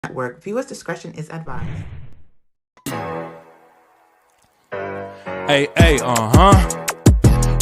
Network. Viewers' discretion is advised. Hey,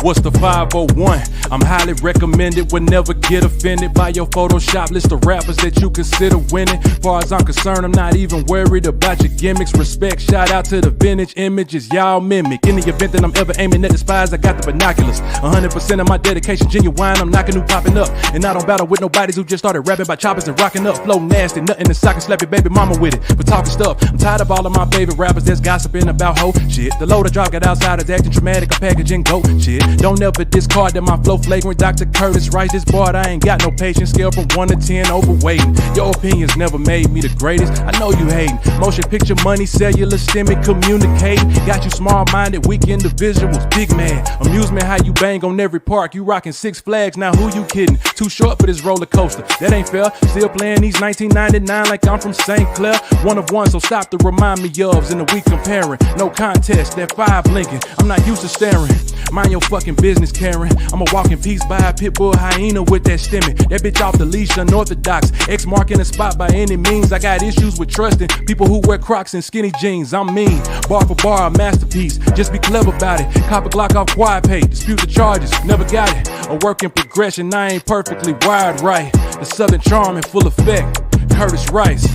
What's the 501? I'm highly recommended, would never get offended by your Photoshop list of rappers that you consider winning. Far as I'm concerned, I'm not even worried about your gimmicks. Respect, shout out to the vintage images y'all mimic. In the event that I'm ever aiming at the spies, I got the binoculars. 100% of my dedication genuine, I'm knocking who popping up. And I don't battle with nobodies who just started rapping by choppers and rocking up. Flow nasty, nothing in sock and slap your baby mama with it. For talking stuff, I'm tired of all of my favorite rappers that's gossiping about hoe shit. The loader drop got outsiders acting dramatic, I'm packaging goat shit. Don't ever discard that my flow flagrant. Dr. Curtis writes this board, I ain't got no patience. Scale from 1 to 10, overweight. Your opinions never made me the greatest. I know you hating. Motion picture money, cellular, stemming, communicating. Got you small-minded, weak individuals, big man. Amusement how you bang on every park. You rocking Six Flags, now who you kidding? Too short for this roller coaster. That ain't fair. Still playing these 1999 like I'm from St. Clair. One of one, so stop to remind me ofs in the week comparing. No contest, that 5 Lincoln. I'm not used to staring. Mind your fucking business, Karen. I'm a walking piece by a pit bull hyena with that stemming. That bitch off the leash, unorthodox. X marking the spot by any means. I got issues with trusting people who wear Crocs and skinny jeans. I'm mean. Bar for bar, a masterpiece. Just be clever about it. Cop a Glock off quiet pay. Dispute the charges. Never got it. A work in progression. I ain't perfectly wired right. The Southern charm in full effect. Curtis Rice.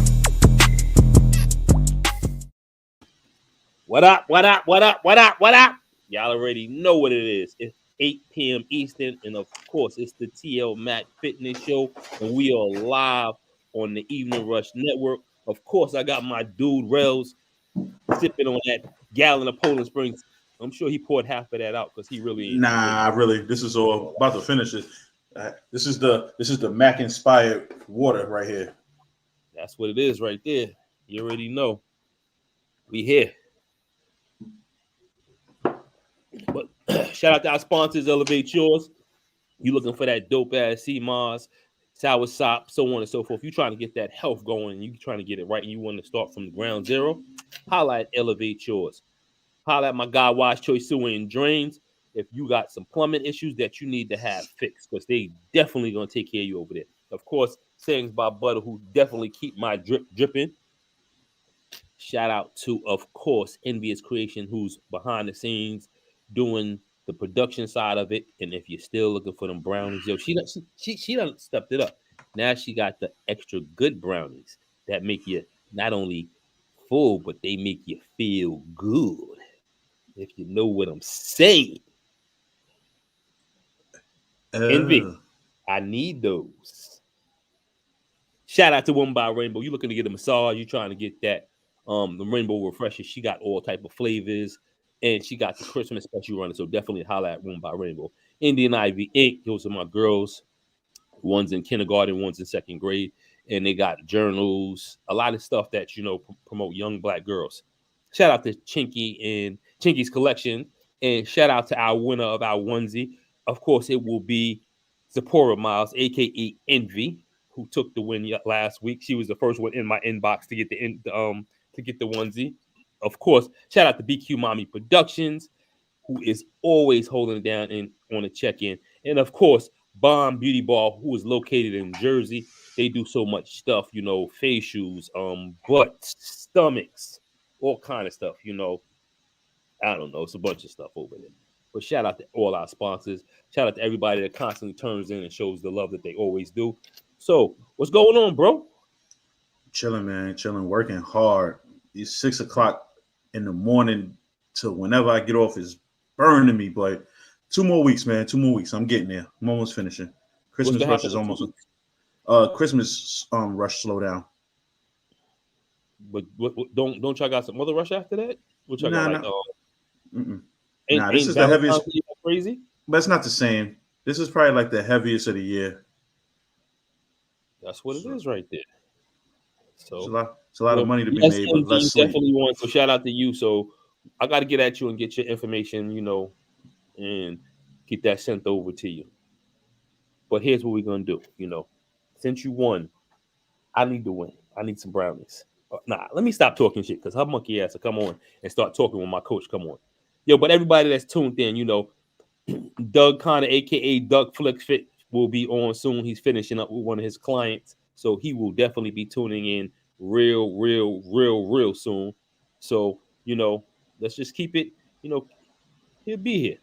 What up? What up? What up? What up? What up? Y'all already know what it is. It's 8 p.m. Eastern, and of course, it's the T.L Mac Fitness Show, and we are live on the Evening Rush Network. Of course, I got my dude Rell's sipping on that gallon of Poland Springs. I'm sure he poured half of that out because he really. Really. This is all about to finish it. This is the Mac inspired water right here. That's what it is right there. You already know. We here. But shout out to our sponsors, Elevate Yours. You looking for that dope ass sea Mars, sour sop, so on and so forth. You trying to get that health going, you trying to get it right, and you want to start from ground zero. Holla at Elevate Yours. Holla at my guy Wise Choice Sewer and Drains. If you got some plumbing issues that you need to have fixed, because they definitely gonna take care of you over there. Of course, sayings by Butter, who definitely keep my dripping. Shout out to, of course, Envious Creation, who's behind the scenes doing the production side of it. And if you're still looking for them brownies, yo, she done stepped it up. Now she got the extra good brownies that make you not only full, but they make you feel good. If you know what I'm saying. Envy, I need those. Shout out to Woman by Rainbow. You looking to get a massage? You trying to get that the Rainbow Refresher? She got all type of flavors, and she got the Christmas special running. So definitely holla at Woman by Rainbow. Indian Ivy Inc. Those are my girls. One's in kindergarten, one's in second grade, and they got journals, a lot of stuff that promote young Black girls. Shout out to Chinky and Chinky's collection, and shout out to our winner of our onesie. Of course, it will be Zipporah Miles, aka Envy, who took the win last week. She was the first one in my inbox to get the onesie. Of course, shout out to BQ Mommy Productions, who is always holding it down on a check-in. And of course, Bomb Beauty Ball, who is located in Jersey. They do so much stuff, facials, butts, stomachs, all kind of stuff, I don't know. It's a bunch of stuff over there. But shout out to all our sponsors. Shout out to everybody that constantly turns in and shows the love that they always do. So, what's going on, bro? Chilling, man. Chilling, working hard. It's 6 o'clock in the morning to whenever I get off is burning me. But 2 more weeks, man. 2 more weeks. I'm getting there. I'm almost finishing. Christmas rush is almost. Christmas rush slow down. But don't y'all got some other rush after that? What y'all got? This is the heaviest. Crazy, but it's not the same. This is probably like the heaviest of the year. That's what it is right there. So it's a lot of money to be made, but less sleep. Definitely one. So shout out to you. So I got to get at you and get your information, and get that sent over to you. But here's what we're gonna do. Since you won, I need to win. I need some brownies. Let me stop talking shit because her monkey ass will come on and start talking when my coach come on. Yo, but everybody that's tuned in, Doug Connor, aka Doug Flexx Fit, will be on soon. He's finishing up with one of his clients, so he will definitely be tuning in real soon. So, let's just keep it, he'll be here.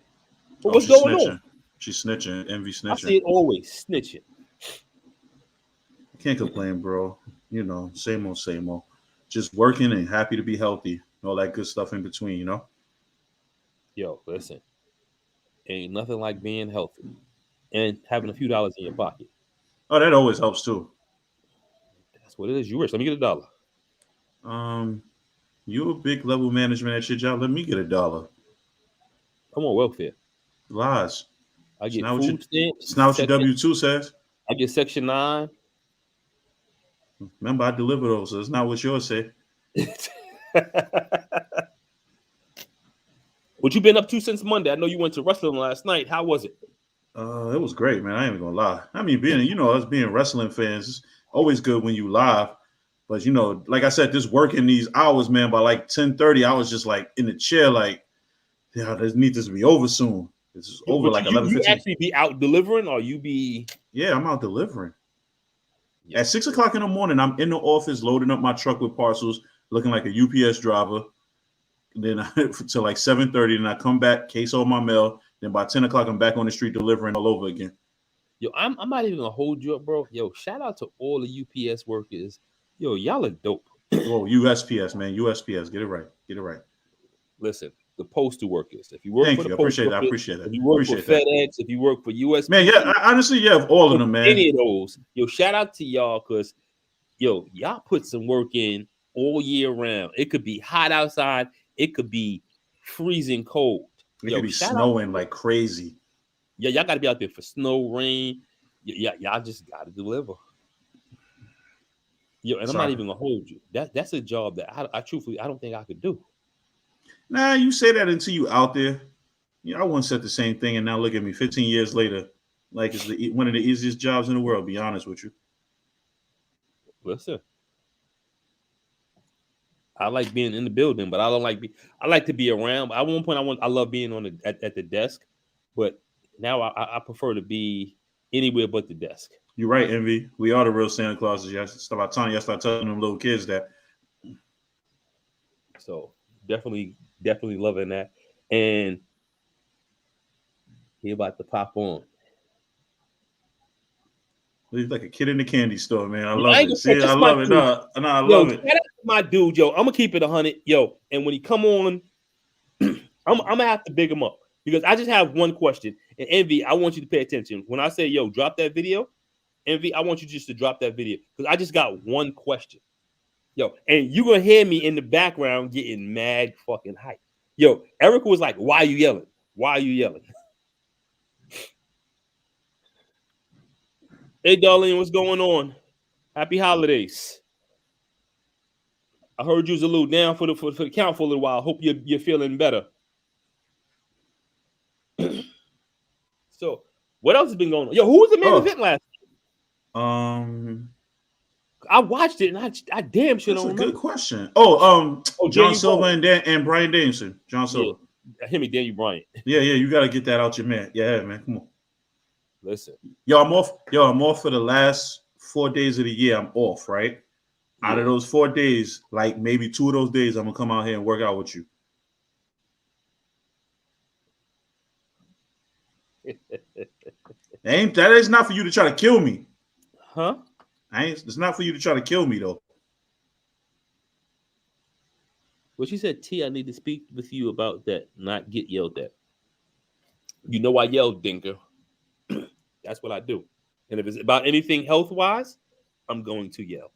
But Oh, what's she's going on? snitching. She's snitching. Envy I see snitching. it always snitching. Can't complain, bro. Same old, same old. Just working and happy to be healthy. All that good stuff in between, Yo, listen, ain't nothing like being healthy and having a few dollars in your pocket. Oh, that always helps too. That's what it is. You rich. Let me get $1. You a big level management at your job. Let me get $1. I'm on welfare. Lies. I It's get not what food it's not what your stamps. W-2 says. I get Section 9. Remember, I deliver those, so it's not what yours say. What you been up to since Monday? I know you went to wrestling last night. How was it? It was great, man. I ain't even gonna lie. I mean, us being wrestling fans, it's always good when you live. But like I said, just working these hours, man, by like 10:30, I was just like in the chair, like, yeah, this needs to be over soon. This is over But like you 11:15. actually be out delivering, or you be? Yeah, I'm out delivering. Yeah. At 6:00 in the morning, I'm in the office loading up my truck with parcels, looking like a UPS driver. Then till like 7:30, and I come back, case all my mail. Then by 10:00, I'm back on the street delivering all over again. Yo, I'm not even gonna hold you up, bro. Yo, shout out to all the UPS workers. Yo, y'all are dope. Oh, USPS, man, USPS, get it right, get it right. Listen, the postal workers. If you work Thank for the you, I post appreciate that. I office, appreciate that. if you work for Appreciate that. FedEx, if you work for USPS, Man, yeah, honestly, yeah, all of them, man. any of those, yo, shout out to y'all because y'all put some work in all year round. It could be hot outside, it could be freezing cold. It could be snowing like crazy. Yeah, y'all got to be out there for snow, rain. Yeah, y'all just got to deliver. Yo, and I'm not even gonna hold you. That's a job that I truthfully I don't think I could do. Nah, you say that until you out there. I once said the same thing, and now look at me, 15 years later, like it's one of the easiest jobs in the world. Be honest with you. Listen, I like being in the building, but I don't like I like to be around. At one point, I love being on at the desk, but now I prefer to be anywhere but the desk. You're right, Envy. We are the real Santa Clauses. You start telling them little kids that. So definitely loving that, and he about to pop on. He's like a kid in the candy store, man. I love it. See, I love it. No, I love it. Shout out to my dude, yo. I'm gonna keep it 100, yo. And when he come on, I'm gonna have to big him up because I just have one question. And Envy, I want you to pay attention when I say, yo, drop that video. Envy, I want you just to drop that video because I just got one question, yo. And you gonna hear me in the background getting mad fucking hype, yo. Ericka was like, "Why are you yelling? Why are you yelling?" Hey, darling, what's going on? Happy holidays. I heard you was a little down for the count for a little while. Hope you're feeling better. So, what else has been going on? Yo, who was the main event last night? I watched it, and I damn sure don't remember. That's a good question. John Silver and Brian Danielson. John Silver. Yeah. Him and Daniel Bryan. Yeah, you got to get that out your man. Yeah, man, come on. Listen. I'm off for the last 4 days of the year. I'm off, right? Yeah. Out of those 4 days, like maybe 2 of those days, I'm gonna come out here and work out with you. That is not for you to try to kill me. Huh? It's not for you to try to kill me though. Well, she said, T, I need to speak with you about that, not get yelled at. You know I yelled, Dinker. That's what I do. And if it's about anything health-wise, I'm going to yell.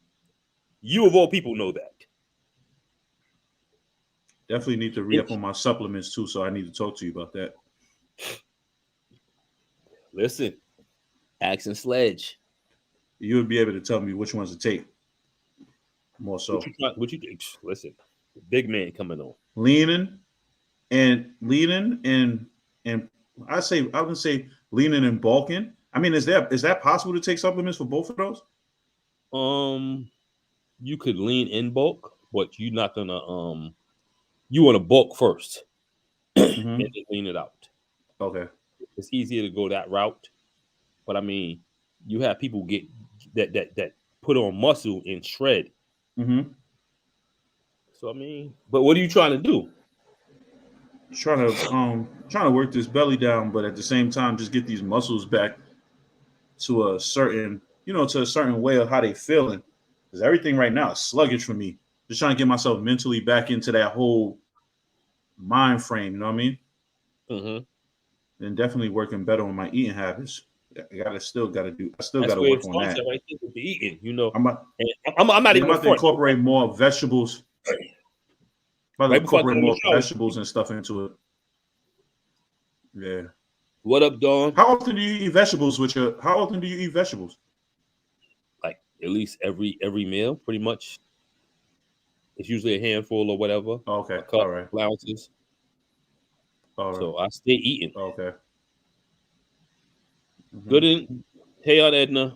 You of all people know that. Definitely need to re-up on my supplements too, so I need to talk to you about that. Listen, Axe and Sledge. You would be able to tell me which ones to take. More so. What you think? Listen, big man coming on. Leaning and I would say leaning and bulking. I mean, is that possible to take supplements for both of those? You could lean in bulk, but you're not gonna you want to bulk first and then lean it out. Okay. It's easier to go that route, but I mean, you have people get that put on muscle and shred Mm-hmm. So I mean, but what are you trying to do? Trying to work this belly down, but at the same time, just get these muscles back to a certain, to a certain way of how they feeling. Because everything right now is sluggish for me. Just trying to get myself mentally back into that whole mind frame. You know what I mean? Mm-hmm. And definitely working better on my eating habits. I still got to where work it on starts that. at right there with the eating. You know, I'm about, I'm not even I'm about to front. incorporate more vegetables. About to Right before I incorporate come in the more shower. vegetables and stuff into it. Yeah. What up, Dawn? How often do you eat vegetables How often do you eat vegetables? Like at least every meal, pretty much. It's usually a handful or whatever. Oh, okay. A cup, All right. ounces. All right. So I stay eating. Okay. Mm-hmm. Good in. Hey, on Edna.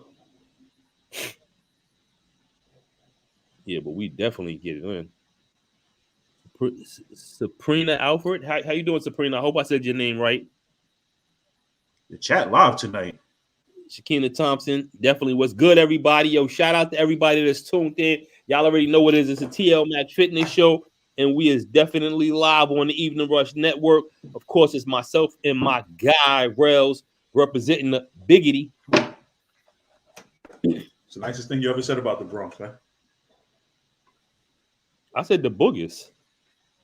Yeah, but we definitely get it in. Sabrina Alfred, how you doing, Sabrina? I hope I said your name right. The chat live tonight. Shakina Thompson, definitely what's good, everybody. Yo, shout out to everybody that's tuned in. Y'all already know what it is. It's a T.L Mac Fitness Show, and we is definitely live on the Evening Rush Network. Of course, it's myself and my guy, Rell's, representing the Biggity. It's the nicest thing you ever said about the Bronx, man. I said the boogers.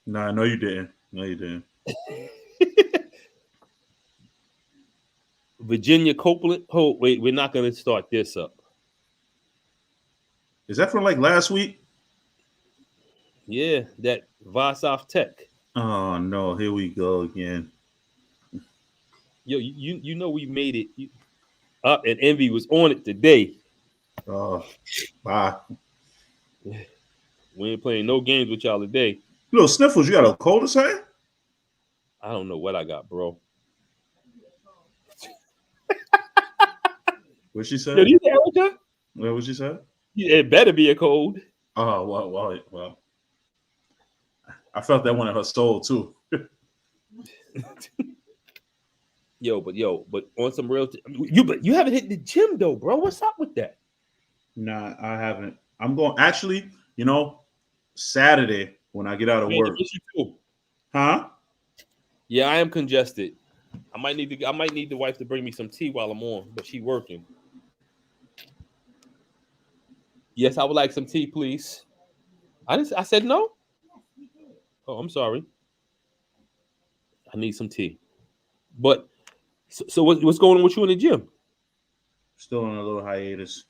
Nah, no, you didn't. No, you didn't. Virginia Copeland. Oh, wait, we're not going to start this up. Is that from like last week? Yeah, that Vasoff Tech. Oh no, here we go again. Yo, you know we made it up, and Envy was on it today. Oh, bye. We ain't playing no games with y'all today. Little sniffles, you got a cold or something? I don't know what I got, bro. What she said? Yo, do you hear Ericka? What she said? It better be a cold. Oh, well. I felt that one in her soul too. but on some real, you haven't hit the gym though, bro. What's up with that? Nah, I haven't. I'm going actually. Saturday when I get out of work. Huh? Yeah, I am congested. I might need the wife to bring me some tea while I'm on, but she working. Yes, I would like some tea, please. I said no. Oh, I'm sorry. I need some tea. But so what's going on with you in the gym? Still on a little hiatus.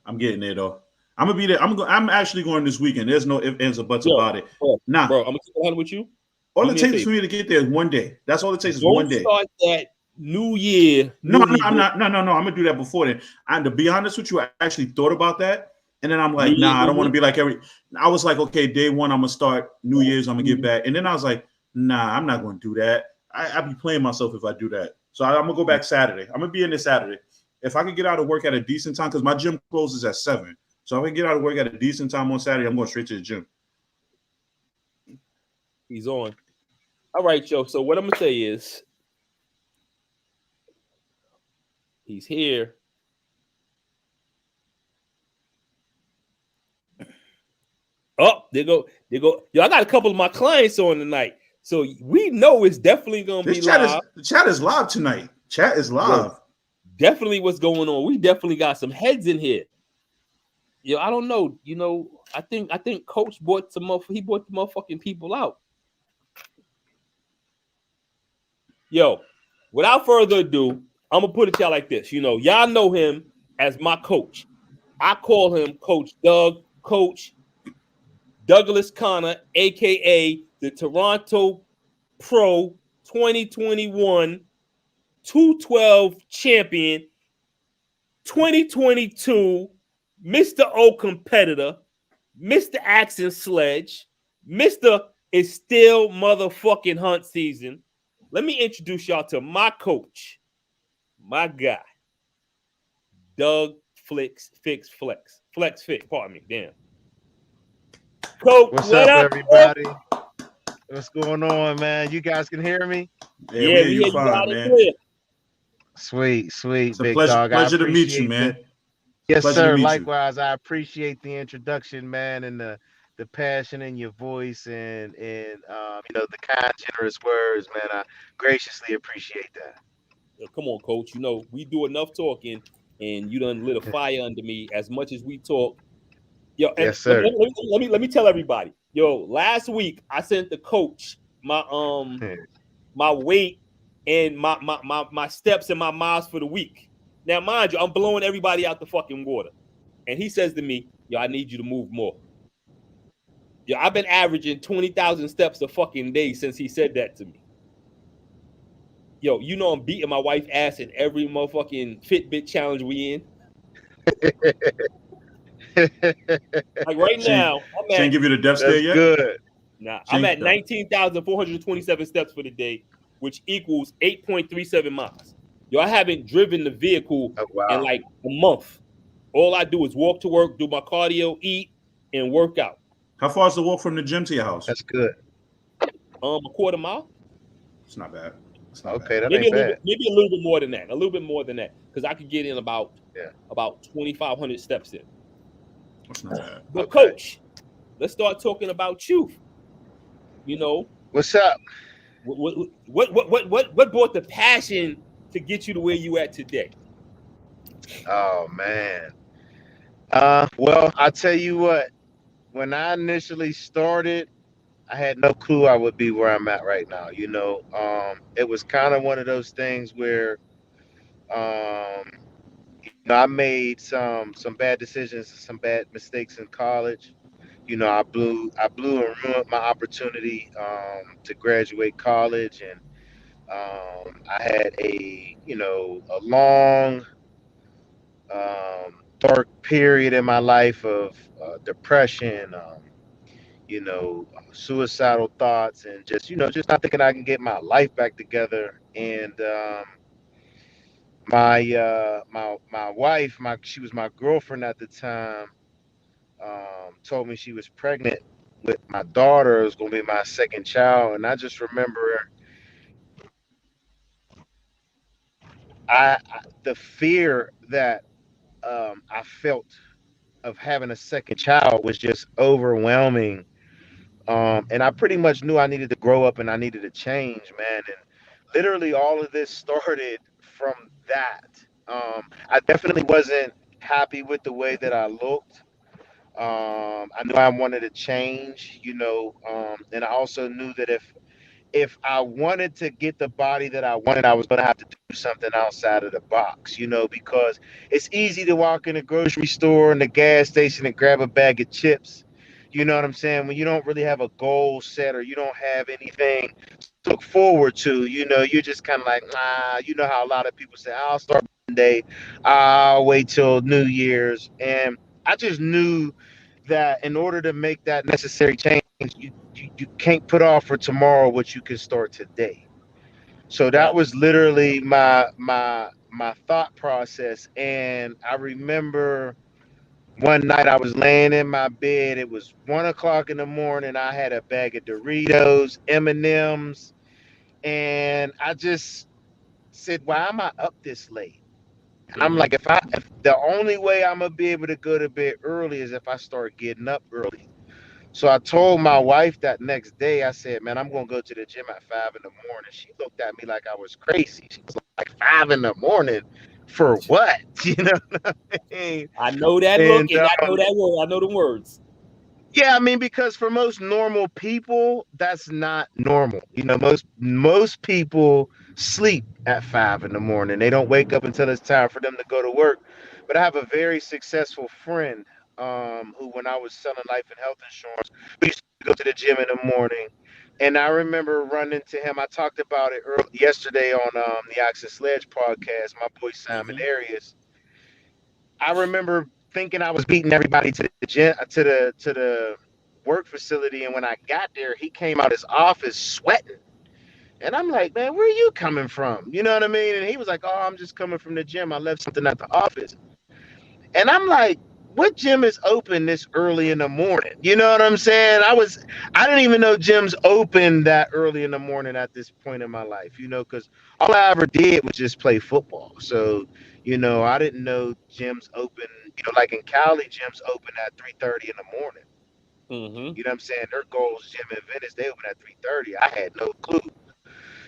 I'm getting there though. I'm gonna be there. I'm actually going this weekend. There's no ifs, ands, or buts about it. Bro, nah, bro, I'm gonna keep it with you. All it takes is for me to get there one day. That's all it takes is one day. Start that new year. No, I'm not. No. I'm gonna do that before then. And to be honest with you, I actually thought about that, and then I'm like, I don't want to be like every. I was like, okay, day one, I'm gonna start New Year's. I'm gonna get back, and then I was like, nah, I'm not gonna do that. I'd be playing myself if I do that. So I'm gonna go back Saturday. I'm gonna be in this Saturday. If I can get out of work at a decent time, because my gym closes at 7. So if I can get out of work at a decent time on Saturday, I'm going straight to the gym. He's on. All right, Joe. So what I'm gonna say is, he's here. Oh, they go. Yo, I got a couple of my clients on tonight, so we know it's definitely gonna be live. The chat is live tonight. Chat is live. Yo, definitely, what's going on? We definitely got some heads in here. Yo, I don't know. I think Coach bought the motherfucking people out. Yo, without further ado, I'm gonna put it to y'all like this. Y'all know him as my coach. I call him Coach Doug, Coach Douglas Connor, aka the Toronto Pro 2021 212 champion, 2022 Mr. O competitor, Mr. Action Sledge, Mr. It's still motherfucking hunt season. Let me introduce y'all to my coach, my guy, Doug Flexx. Pardon me, damn. Coach, what's up, everybody? What's going on, man? You guys can hear me? Yeah, we hear you fine, man. Sweet, it's big a dog. Pleasure to meet you, man. Yes, Pleasure to sir. meet you. Likewise, I appreciate the introduction, man, and the passion in your voice and the kind, generous words, man. I graciously appreciate that. Come on, coach. You know, we do enough talking, and you done lit a fire under me as much as we talk. Yo, and Yes, sir. let me tell everybody. Yo, last week I sent the coach my weight and my steps and my miles for the week. Now, mind you, I'm blowing everybody out the fucking water. And he says to me, yo, I need you to move more. Yo, I've been averaging 20,000 steps a fucking day since he said that to me. Yo, you know I'm beating my wife ass in every motherfucking Fitbit challenge we in. Like right now, She ain't give you the death stare That's yet? good. Nah, I'm at 19,427 steps for the day, which equals 8.37 miles. Yo, I haven't driven the vehicle Oh, wow. in like a month. All I do is walk to work, do my cardio, eat, and work out. How far is the walk from the gym to your house? That's good. A quarter mile. It's not bad. It's not Okay, bad. that ain't bad. Maybe a little bit more than that. A little bit more than that, because I could get in about 2,500 steps in. That's not bad. But Okay. coach, let's start talking about you. You know, What's up? what brought the passion to get you to where you at today? Oh man. Well, I tell you what. When I initially started, I had no clue I would be where I'm at right now. It was kind of one of those things where, I made some bad decisions, some bad mistakes in college. I blew and ruined my opportunity to graduate college, and I had a long, dark period in my life of depression. Suicidal thoughts, and just not thinking I can get my life back together. And my wife, she was my girlfriend at the time, told me she was pregnant with my daughter. It was going to be my second child, and I just remember the fear that I felt of having a second child was just overwhelming. And I pretty much knew I needed to grow up and I needed to change, man. And literally all of this started from that. I definitely wasn't happy with the way that I looked. I knew I wanted to change, and I also knew that if I wanted to get the body that I wanted, I was going to have to do something outside of the box, because it's easy to walk in a grocery store and the gas station and grab a bag of chips. You know what I'm saying? When you don't really have a goal set or you don't have anything to look forward to, you're just kind of like, you know how a lot of people say, I'll start Monday, I'll wait till New Year's. And I just knew that in order to make that necessary change, you can't put off for tomorrow what you can start today. So that was literally my thought process. And I remember one night I was laying in my bed. It was 1 o'clock in the morning. I had a bag of Doritos, M&Ms, and I just said, "Why am I up this late?" And I'm like, if the only way I'm gonna be able to go to bed early is if I start getting up early. So I told my wife that next day, I said, man, I'm going to go to the gym at 5 in the morning. She looked at me like I was crazy. She was like, 5 in the morning for what? You know what I mean? I know that look, and I know that word. I know the words. Yeah, I mean, because for most normal people, that's not normal. Most people sleep at 5 in the morning. They don't wake up until it's time for them to go to work. But I have a very successful friend who, when I was selling life and health insurance, we used to go to the gym in the morning. And I remember running to him. I talked about it yesterday on the Ox and Sledge podcast, my boy Simon Arias. I remember thinking I was beating everybody to the gym, to the work facility, and when I got there, he came out his office sweating, and I'm like, man, where are you coming from? You know what I mean? And he was like, oh, I'm just coming from the gym. I left something at the office, and I'm like, what gym is open this early in the morning? You know what I'm saying? I didn't even know gyms open that early in the morning at this point in my life, because all I ever did was just play football. So, I didn't know gyms open. Like in Cali, gyms open at 3:30 in the morning. Mm-hmm. You know what I'm saying? Their Gold's Gym in Venice, they open at 3:30. I had no clue.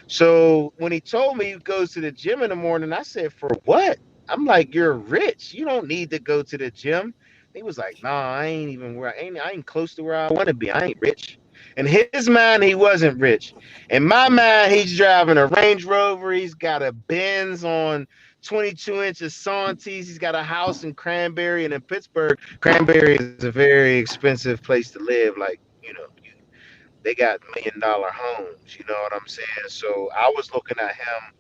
So when he told me he goes to the gym in the morning, I said, "For what?" I'm like, "You're rich. You don't need to go to the gym." He was like, "Nah, I ain't even where I ain't close to where I want to be. I ain't rich." In his mind, he wasn't rich. In my mind, he's driving a Range Rover. He's got a Benz on 22 inches Santis. He's got a house in Cranberry, and in Pittsburgh, Cranberry is a very expensive place to live. Like, they got $1 million homes. You know what I'm saying? So I was looking at him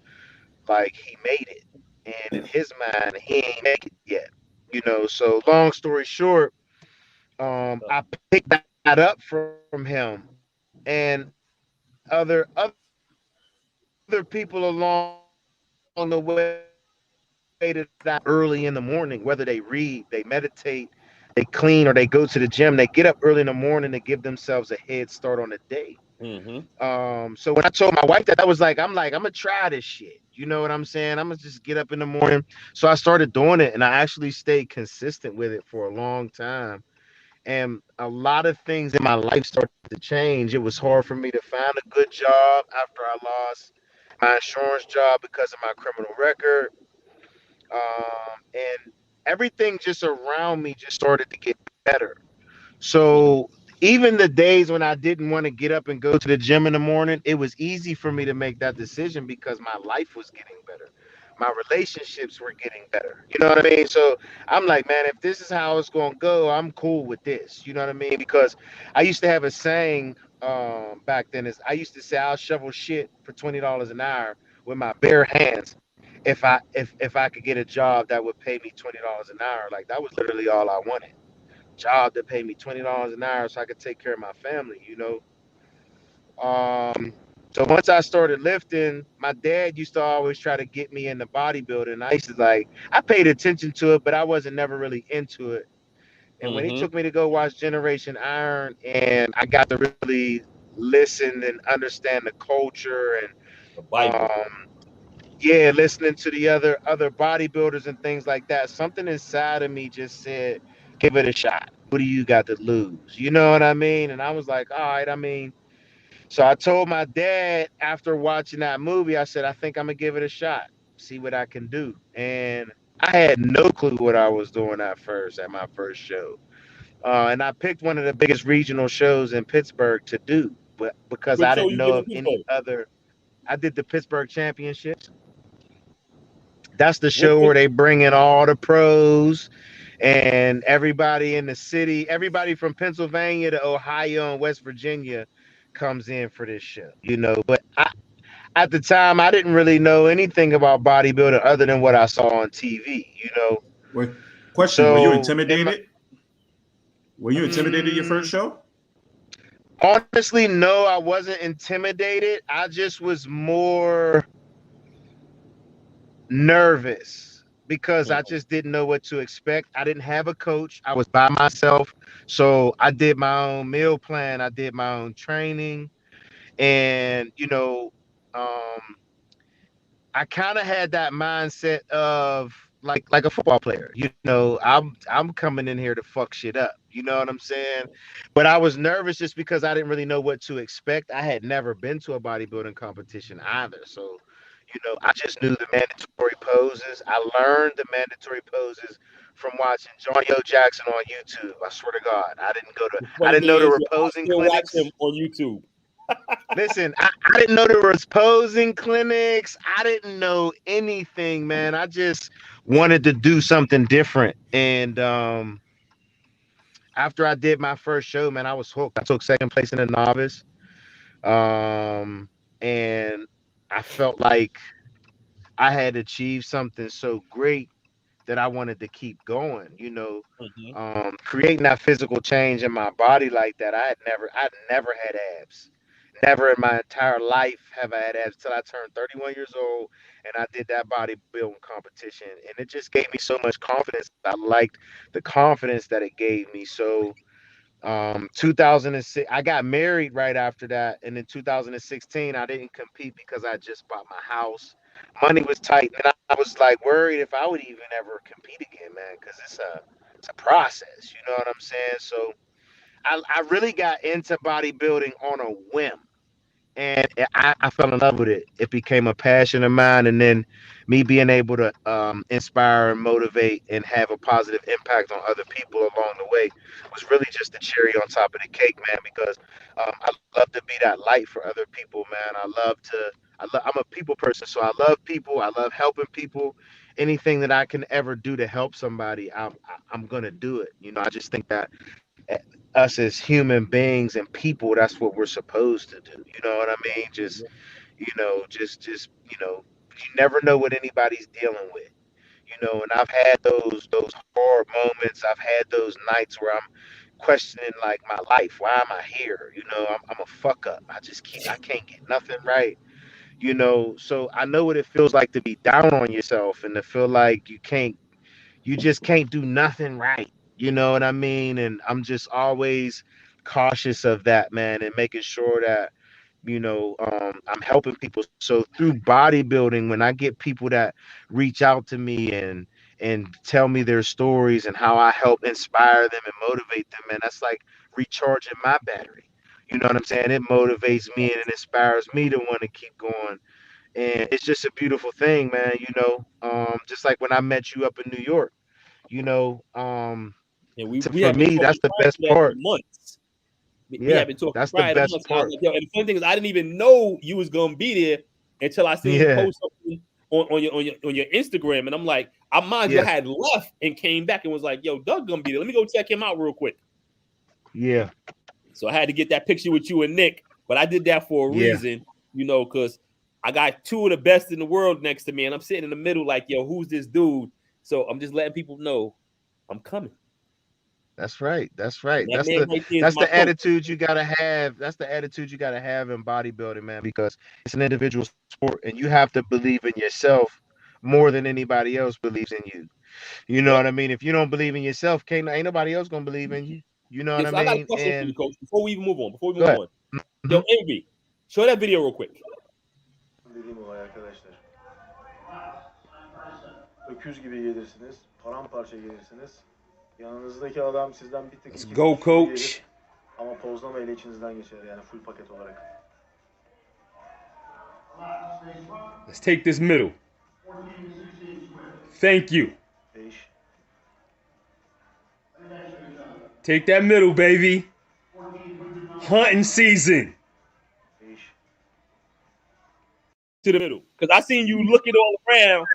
like he made it, and in his mind, he ain't make it yet. So long story short, I picked that up from him, and other people along the way that I early in the morning, whether they read, they meditate, they clean, or they go to the gym, they get up early in the morning to give themselves a head start on the day. Mm-hmm. So when I told my wife that, I'm like, I'm gonna try this shit. You know what I'm saying? I'm gonna just get up in the morning. So I started doing it, and I actually stayed consistent with it for a long time. And a lot of things in my life started to change. It was hard for me to find a good job after I lost my insurance job because of my criminal record. And everything just around me just started to get better. So even the days when I didn't want to get up and go to the gym in the morning, it was easy for me to make that decision because my life was getting better. My relationships were getting better. You know what I mean? So I'm like, man, if this is how it's going to go, I'm cool with this. You know what I mean? Because I used to have a saying back then is I used to say I'll shovel shit for $20 an hour with my bare hands if I could get a job that would pay me $20 an hour. Like that was literally all I wanted, job that paid me $20 an hour so I could take care of my family. Um, so once I started lifting, my dad used to always try to get me into bodybuilding. I used to I paid attention to it, but I wasn't never really into it. And when he Mm-hmm. took me to go watch Generation Iron, and I got to really listen and understand the culture and The Bible. yeah, listening to the other bodybuilders and things like that, something inside of me just said, give it a shot. What do you got to lose? You know what I mean? And I was like, all right, I mean, so I told my dad after watching that movie, I said, I think I'm gonna give it a shot, see what I can do. And I had no clue what I was doing at my first show. And I picked one of the biggest regional shows in Pittsburgh to do, but because Which I show didn't you know did in of any Pittsburgh? other, I did the Pittsburgh Championships. That's the What? show where they bring in all the pros and everybody in the city, everybody from Pennsylvania to Ohio and West Virginia comes in for this show, But at the time, I didn't really know anything about bodybuilding other than what I saw on TV. Wait, question: Were you So, intimidated? Were you intimidated your first um, show? honestly, no, I wasn't intimidated. I just was more nervous because I Mm-hmm. just didn't know what to expect. I didn't have a coach. I was by myself. So I did my own meal plan. I did my own training. And, um, I kind of had that mindset of like a football player. I'm coming in here to fuck shit up. You know what I'm saying? But I was nervous just because I didn't really know what to expect. I had never been to a bodybuilding competition either. So, I just knew the mandatory poses. I learned the mandatory poses from watching Johnny O. Jackson on YouTube. I swear to God, The I funny didn't thing know there is, were I posing still watch him clinics. on YouTube. Listen, I didn't know there was posing clinics. I didn't know anything, man. I just wanted to do something different. And after I did my first show, man, I was hooked. I took second place in the novice. Um, and I felt like I had achieved something so great that I wanted to keep going. Mm-hmm. Creating that physical change in my body like that. I'd never had abs. Never in my entire life have I had abs till I turned 31 years old and I did that bodybuilding competition. And it just gave me so much confidence. I liked the confidence that it gave me. So 2006, I got married right after that. And in 2016, I didn't compete because I just bought my house. money was tight, and I was like worried if I would even ever compete again, man, because it's a process. You know what I'm saying? So I really got into bodybuilding on a whim, and I fell in love with it. It became a passion of mine, and then me being able to inspire and motivate and have a positive impact on other people along the way was really just the cherry on top of the cake, man. Because I love to be that light for other people, man. I'm a people person, so I love people. I love helping people. Anything that I can ever do to help somebody, I'm gonna do it. You know, I just think that us as human beings and people, that's what we're supposed to do. You know what I mean? Just you never know what anybody's dealing with. You know, and I've had those hard moments. I've had those nights where I'm questioning like my life. Why am I here? You know, I'm a fuck up. I can't get nothing right. You know, so I know what it feels like to be down on yourself and to feel like you just can't do nothing right. You know what I mean? And I'm just always cautious of that, man, and making sure that, I'm helping people. So through bodybuilding, when I get people that reach out to me and tell me their stories and how I help inspire them and motivate them, man, that's like recharging my battery. You know what I'm saying? It motivates me and it inspires me to want to keep going. And it's just a beautiful thing, man. Just like when I met you up in New York, you know, And we for have been me, talking that's the prior to best that for part. months. We Yeah, have been talking that's the prior to best months. I was part. like, yo, and the funny thing is, I didn't even know you was gonna be there until I seen you Yeah, post something on your Instagram, and I'm like, I mind you, I yeah, had left and came back and was like, yo, Doug gonna be there. Let me go check him out real quick. yeah, So I had to get that picture with you and Nick, but I did that for a yeah. reason, because I got two of the best in the world next to me, and I'm sitting in the middle, like, yo, who's this dude? So I'm just letting people know I'm coming. That's right. That's right. And that man right there is That's my the coach. attitude you gotta have. That's the attitude you gotta have in bodybuilding, man, because it's an individual sport, and you have to believe in yourself more than anybody else believes in you. You know Yep. what I mean? If you don't believe in yourself, ain't nobody else gonna believe in you. You know what Yeah, I so I got a mean? question for you, And coach. Before we even move on, go ahead. yo, Mhm. Envy, show that video real quick. Dediğim olay arkadaşlar. Öküz gibi gelirsiniz, paramparça gelirsiniz. Yanınızdaki adam sizden bir tık Let's iki go, tık üstün coach. gelir. Ama pozlama ile içinizden geçer yani full paket olarak. Let's take this middle. Thank you. Değiş. Take that middle, baby. Hunting season. Değiş. To the middle, because I seen you looking all around,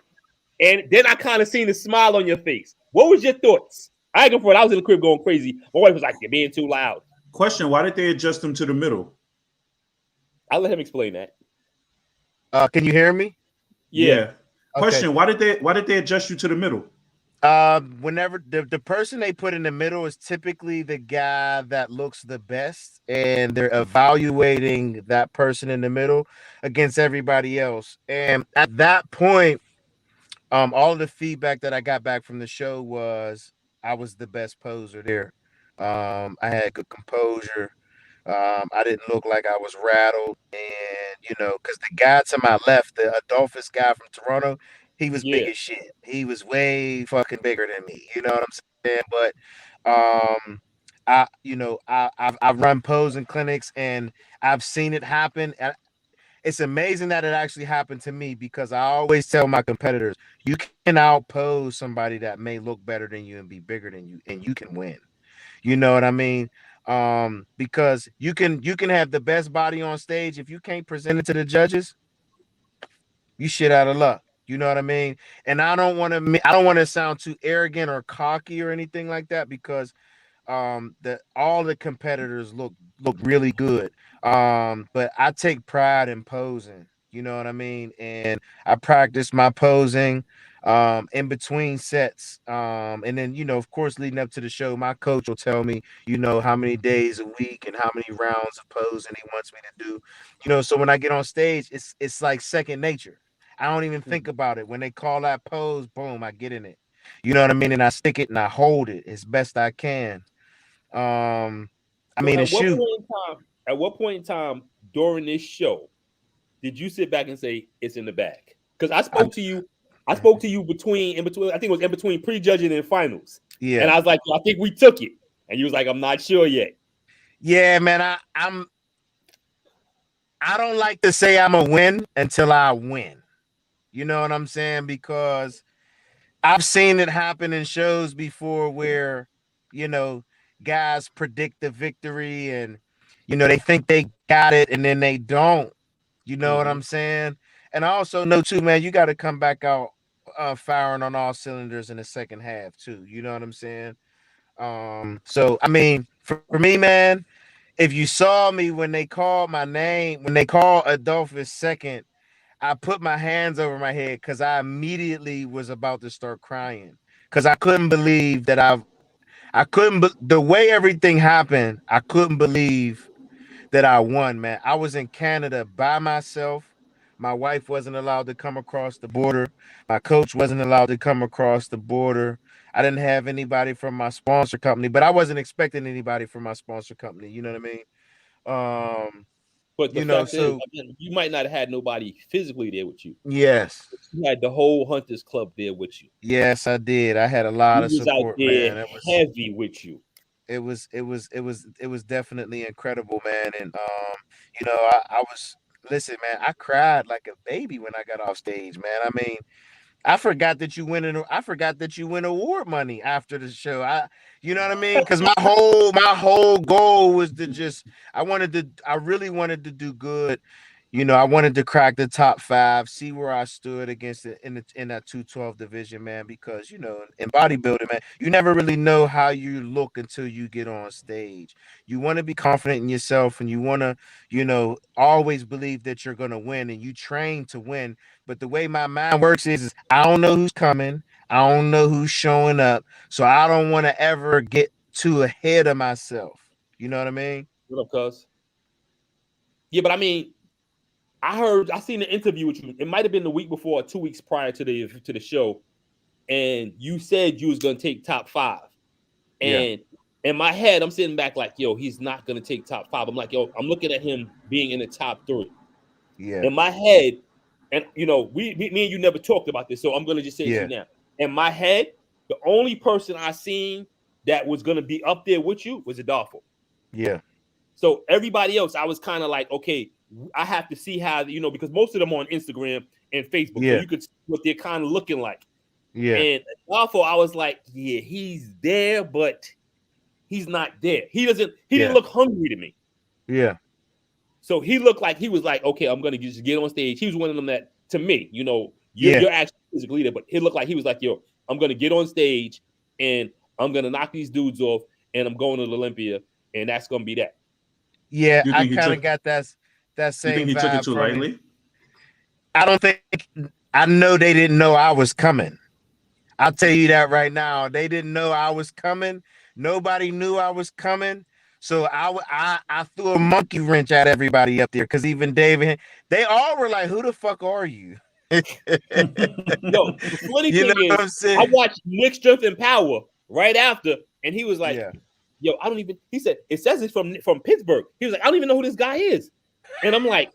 and then I kind of seen a smile on your face. What was your thoughts? I ain't gonna front. I was in the crib going crazy. My wife was like, "You're being too loud." Question: why did they adjust them to the middle? I'll let him explain that. Can you hear me? Yeah. Okay. Question: why did they adjust you to the middle? Whenever the person they put in the middle is typically the guy that looks the best, and they're evaluating that person in the middle against everybody else. And at that point, all of the feedback that I got back from the show was I was the best poser there. I had good composure. I didn't look like I was rattled, and because the guy to my left, the Adolphus guy from Toronto, he was big Yeah. as shit. He was way fucking bigger than me. You know what I'm saying? But I've run posing clinics and I've seen it happen. And it's amazing that it actually happened to me because I always tell my competitors, you can outpose somebody that may look better than you and be bigger than you, and you can win. You know what I mean? Because you can have the best body on stage. If you can't present it to the judges, you shit out of luck. You know what I mean? And I don't want to sound too arrogant or cocky or anything like that because that all the competitors look really good. But I take pride in posing. You know what I mean? And I practice my posing in between sets. And then, of course, leading up to the show, my coach will tell me, how many days a week and how many rounds of posing he wants me to do. So when I get on stage, it's like second nature. I don't even think about it. When they call that pose, boom, I get in it. You know what I mean? And I stick it and I hold it as best I can. I So mean, and shoot, at what point in time during this show did you sit back and say it's in the bag? Because I spoke to you. I spoke to you in between. I think it was in between prejudging and finals. Yeah. And I was like, I think we took it. And you was like, I'm not sure yet. Yeah, man. I don't like to say I'm a win until I win. You know what I'm saying? Because I've seen it happen in shows before where, guys predict the victory and, they think they got it and then they don't. You know what I'm saying? And I also know too, man, you got to come back out firing on all cylinders in the second half too. You know what I'm saying? So, I mean, for me, man, if you saw me when they called my name, when they called Adolphus second, I put my hands over my head because I immediately was about to start crying because I couldn't believe that the way everything happened, I couldn't believe that I won, man. I was in Canada by myself. My wife wasn't allowed to come across the border. My coach wasn't allowed to come across the border. I didn't have anybody from my sponsor company, but I wasn't expecting anybody from my sponsor company. You know what I mean? But the fact is, you might not have had nobody physically there with you. Yes. You had the whole Hunters Club there with you. Yes, I did. I had a lot of support, man. It was heavy with you. It was definitely incredible, man. And I was listen, man, I cried like a baby when I got off stage, man. I mean, I forgot that you win award money after the show. You know what I mean? Because my whole goal was to I really wanted to do good. I wanted to crack the top 5, see where I stood against it in that 212 division, man. Because in bodybuilding, man, you never really know how you look until you get on stage. You want to be confident in yourself, and you want to, always believe that you're gonna win, and you train to win. But the way my mind works is I don't know who's coming, I don't know who's showing up, so I don't want to ever get too ahead of myself. You know what I mean? What up, cuz? Yeah, but I mean, I seen an interview with you. It might have been the week before or 2 weeks prior to the show, and you said you was gonna take top 5. And in my head, I'm sitting back like, yo, he's not gonna take top 5. I'm like, yo, I'm looking at him being in the top 3. Yeah. In my head, and me and you never talked about this, so I'm gonna just say it to you now. In my head, the only person I seen that was gonna be up there with you was Adolfo. Yeah. So everybody else, I was kind of like, okay, I have to see how, because most of them are on Instagram and Facebook, so you could see what they're kind of looking like. Yeah. And Adolfo, I was like, yeah, he's there, but he's not there. He didn't look hungry to me. Yeah. So he looked like he was like, okay, I'm gonna just get on stage. He was one of them that, to me, you're actually physically there, but he looked like he was like, yo, I'm gonna get on stage and I'm gonna knock these dudes off, and I'm going to the Olympia, and that's gonna be that. Yeah, I kind of got that same. You think he took it too lightly? I don't think. I know they didn't know I was coming. I'll tell you that right now. They didn't know I was coming. Nobody knew I was coming. So I threw a monkey wrench at everybody up there, because even David, they all were like, "Who the fuck are you?" Yo, the funny thing is, I watched Nick Strength and Power right after, and he was like, yo, I don't even, he said, it says it's from Pittsburgh. He was like, I don't even know who this guy is. And I'm like,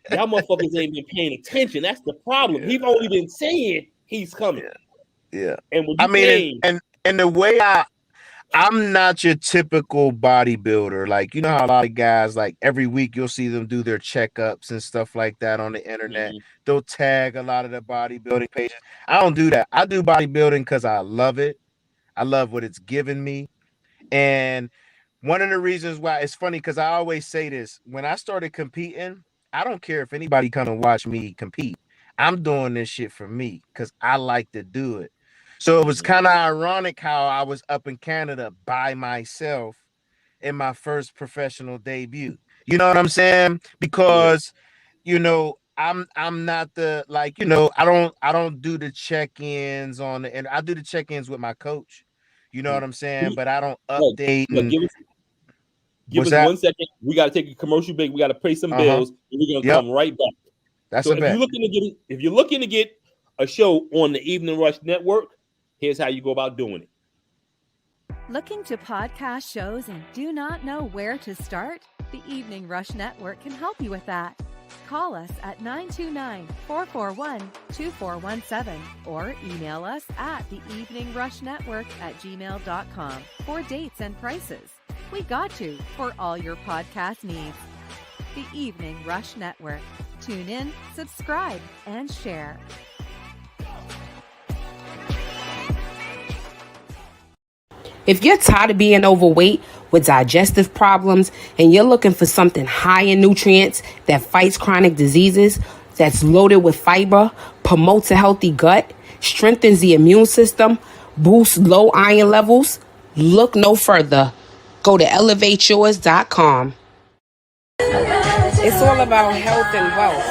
y'all motherfuckers ain't been paying attention. That's the problem. He's only been saying he's coming. Yeah. And when and the way I'm not your typical bodybuilder. Like, you know how a lot of guys, like, every week you'll see them do their checkups and stuff like that on the internet. They'll tag a lot of the bodybuilding pages. I don't do that. I do bodybuilding because I love it. I love what it's given me. And one of the reasons why, it's funny because I always say this, when I started competing, I don't care if anybody come and watch me compete. I'm doing this shit for me because I like to do it. So it was kind of ironic how I was up in Canada by myself in my first professional debut. You know what I'm saying? Because, I'm not the, like, I don't do the check-ins and I do the check-ins with my coach. You know what I'm saying? But I don't update. Give us 1 second. We got to take a commercial break. We got to pay some bills, and we're gonna come right back. That's so if you're looking to get a show on the Evening Rush Network, here's how you go about doing it. Looking to podcast shows and do not know where to start? The Evening Rush Network can help you with that. Call us at 929-441-2417 or email us at theeveningrushnetwork@gmail.com for dates and prices. We got you for all your podcast needs. The Evening Rush Network. Tune in, subscribe, and share. If you're tired of being overweight with digestive problems and you're looking for something high in nutrients that fights chronic diseases, that's loaded with fiber, promotes a healthy gut, strengthens the immune system, boosts low iron levels, look no further. Go to elevateyours.com. It's all about health and wealth.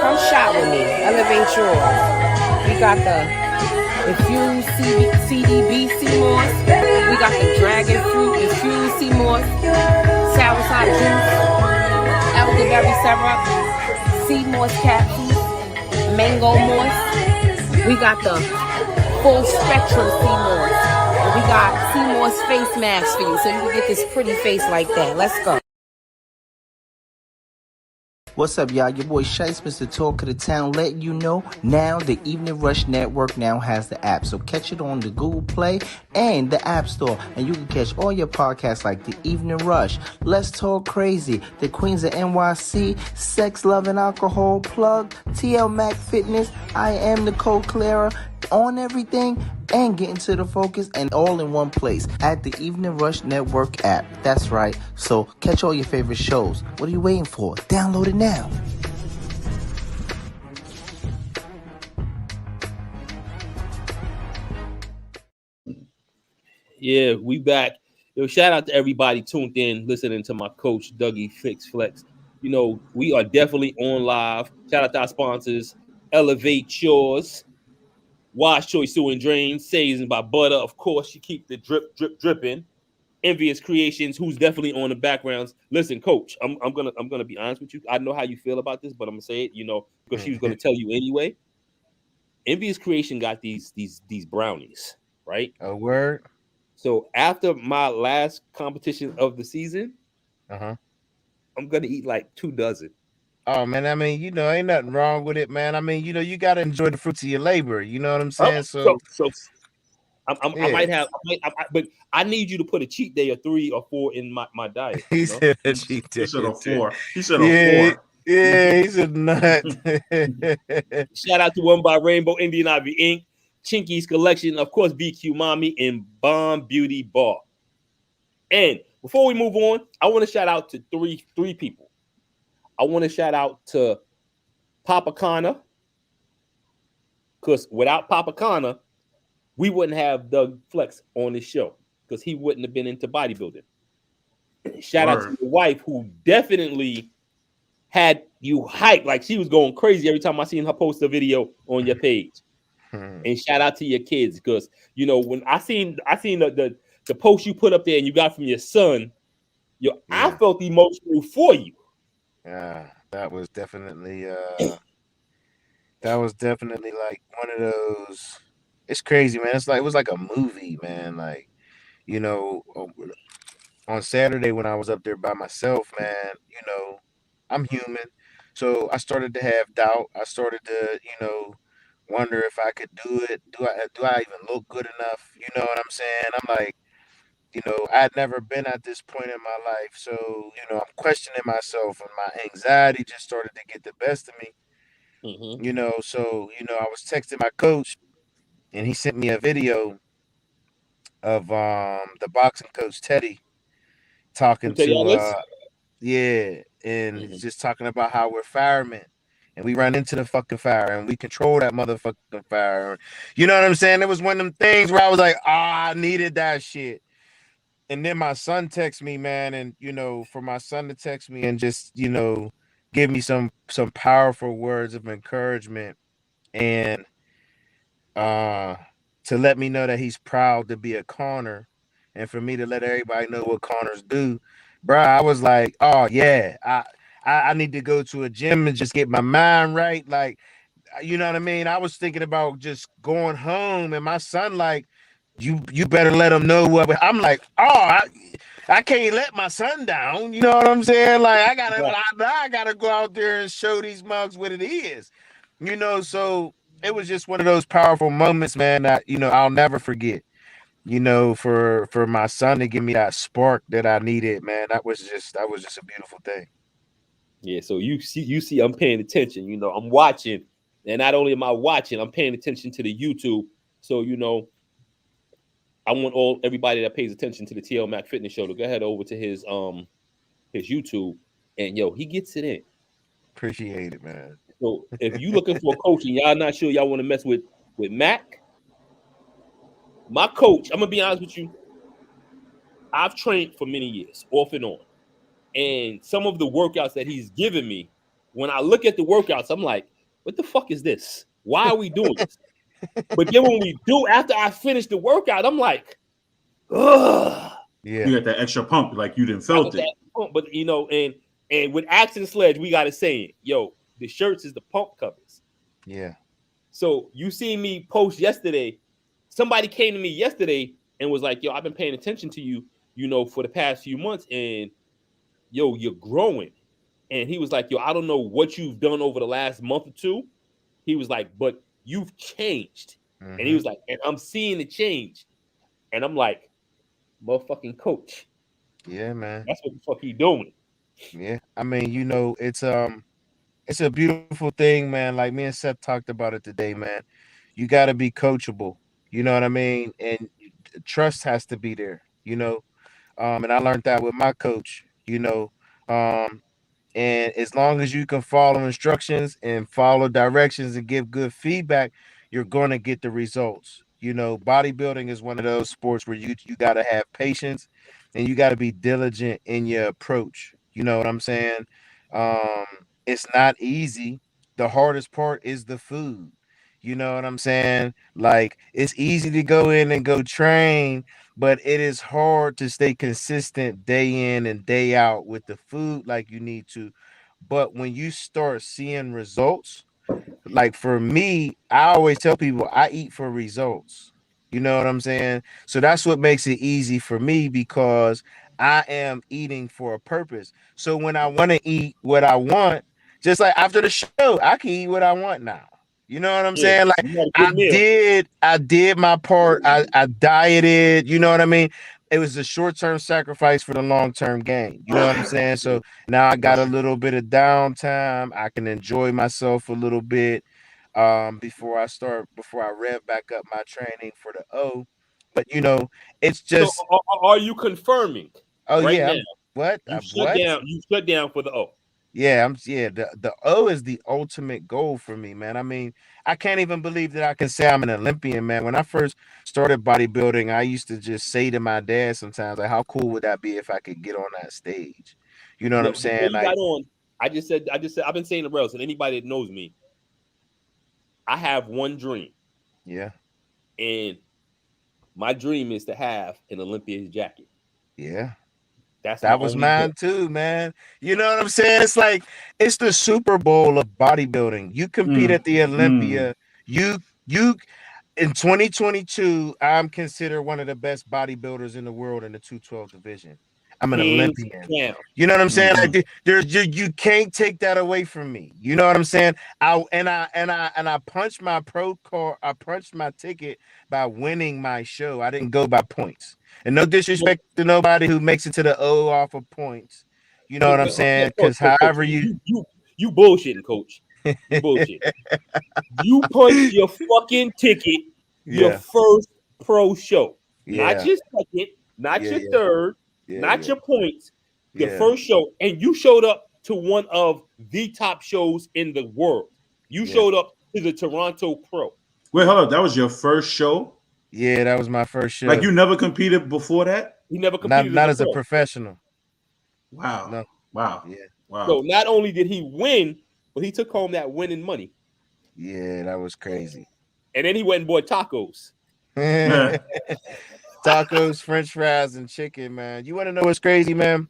Come shop with me. Elevate yours. We got the infused CDB sea moss. We got the dragon fruit infused sea moss, soursop juice, elderberry syrup, sea moss capsules, mango moss. We got the full spectrum sea moss. And we got sea moss face masks for you so you can get this pretty face like that. Let's go. What's up, y'all? Your boy Shice, Mr. Talk of the Town, letting you know now the Evening Rush Network now has the app. So catch it on the Google Play and the App Store. And you can catch all your podcasts like The Evening Rush, Let's Talk Crazy, The Queens of NYC, Sex, Love, and Alcohol, Plug, T.L Mac Fitness, I Am Nicole Clara, On Everything, and Getting to the Focus, and all in one place at the Evening Rush Network app. That's right. So catch all your favorite shows. What are you waiting for? Download it now. Yeah, we back. Yo, shout out to everybody tuned in, listening to my coach, Dougie Flexx. You know, we are definitely on live. Shout out to our sponsors, Elevate Yours, Wash Choice Sewer and Drain, Seasoned by Butter. Of course, you keep the dripping. Envious Creations, who's definitely on the backgrounds. Listen, Coach, I'm gonna be honest with you. I know how you feel about this, but I'm gonna say it, because she was gonna tell you anyway. Envious Creation got these brownies, right? A word. So after my last competition of the season, I'm gonna eat like 2 dozen. Oh man, I mean, ain't nothing wrong with it, man. I mean, you gotta enjoy the fruits of your labor. You know what I'm saying? So I might have, but I need you to put a cheat day of 3 or 4 in my diet. He said a cheat day. He said a 4. He said a 4. Yeah, he's a nut. Shout out to One by Rainbow, Indian Ivy Inc., Chinky's Collection, of course, BQ Mommy, and Bomb Beauty Bar. And before we move on, I want to shout out to three people. I want to shout out to Papa Connor, because without Papa Connor, we wouldn't have Doug Flexx on this show, because he wouldn't have been into bodybuilding. Shout out to your wife, who definitely had you hyped, like she was going crazy every time I seen her post a video on your page. And shout out to your kids, because when I seen the post you put up there and you got from your son, I felt emotional for you. Yeah, that was definitely like one of those. It's crazy, man. It was like a movie, man. Like, on Saturday when I was up there by myself, man, I'm human. So I started to have doubt. I started to, wonder if I could do it. Do I even look good enough? You know what I'm saying? I'm like, I'd never been at this point in my life. So, I'm questioning myself, and my anxiety just started to get the best of me. So, I was texting my coach, and he sent me a video of the boxing coach Teddy talking to just talking about how we're firemen and we run into the fucking fire and we control that motherfucking fire. You know what I'm saying? It was one of them things where I was like, I needed that shit. And then my son texted me, man, and for my son to text me and just give me some powerful words of encouragement and to let me know that he's proud to be a corner, and for me to let everybody know what corners do, bro. I was like, oh yeah, I need to go to a gym and just get my mind right. Like, you know what I mean? I was thinking about just going home, and my son like, you better let him know what I'm like. Oh, I can't let my son down. You know what I'm saying? Like I gotta go out there and show these mugs what it is. So it was just one of those powerful moments, man, that I'll never forget. For my son to give me that spark that I needed, man, that was just a beautiful thing. Yeah, so you see, I'm paying attention. I'm watching, and not only am I watching, I'm paying attention to the YouTube. So I want everybody that pays attention to the T.L Mac Fitness Show to go ahead over to his YouTube, and he gets it in. Appreciate it, man. So if you looking for a coach and y'all not sure y'all want to mess with Mac, my coach, I'm gonna be honest with you, I've trained for many years, off and on. And some of the workouts that he's given me, when I look at the workouts, I'm like, what the fuck is this? Why are we doing this? But then when we do, after I finish the workout, I'm like, ugh. Yeah. You got that extra pump, like you didn't felt it. But and with Axe and Sledge, we got a saying, the shirts is the pump covers. Yeah. So you see me post yesterday. Somebody came to me yesterday and was like, I've been paying attention to you, for the past few months, and you're growing. And he was like, I don't know what you've done over the last month or two. He was like, but you've changed. Mm-hmm. And he was like, and I'm seeing the change. And I'm like, motherfucking coach. Yeah, man. That's what the fuck he doing. Yeah. I mean, it's a beautiful thing, man. Like me and Seth talked about it today, man. You got to be coachable. You know what I mean? And trust has to be there, and I learned that with my coach, and as long as you can follow instructions and follow directions and give good feedback, you're going to get the results. Bodybuilding is one of those sports where you got to have patience and you got to be diligent in your approach. You know what I'm saying? It's not easy. The hardest part is the food. You know what I'm saying? Like, it's easy to go in and go train, but it is hard to stay consistent day in and day out with the food like you need to. But when you start seeing results, like for me, I always tell people I eat for results. You know what I'm saying? So that's what makes it easy for me, because I am eating for a purpose. So when I want to eat what I want, just like after the show, I can eat what I want now. You know what I'm saying? Like I did my part. I dieted. You know what I mean? It was a short-term sacrifice for the long-term gain. You know what I'm saying? So now I got a little bit of downtime. I can enjoy myself a little bit before I rev back up my training for the O. But it's just. So are you confirming? Oh right yeah. Now, what? You shut down for the O. Yeah, the O is the ultimate goal for me, man. I mean, I can't even believe that I can say I'm an Olympian, man. When I first started bodybuilding, I used to just say to my dad sometimes, like, how cool would that be if I could get on that stage? You know what I'm saying? Like, I just said, I've been saying to Rell, and anybody that knows me, I have one dream. Yeah. And my dream is to have an Olympia's jacket. Yeah. That was mine too, man. You know what I'm saying? It's like it's the Super Bowl of bodybuilding. You compete at the Olympia. You in 2022, I'm considered one of the best bodybuilders in the world in the 212 division. I'm an Olympian. Yeah. You know what I'm saying? Like you can't take that away from me. You know what I'm saying? I punched my pro card. I punched my ticket by winning my show. I didn't go by points. And no disrespect to nobody who makes it to the O off of points. You know what I'm saying? Because however you bullshitting, coach. You bullshit. You punched your fucking ticket, your first pro show. Not your second, not your third, not your points. The first show. And you showed up to one of the top shows in the world. You showed up to the Toronto Pro. Wait, hold up. That was your first show? Yeah, that was my first show. Like you never competed before that? He never competed. Not as a professional. Wow. No. Wow. Yeah. Wow. So not only did he win, but he took home that winning money. Yeah, that was crazy. And then he went and bought tacos. Tacos, French fries, and chicken, man. You want to know what's crazy, man?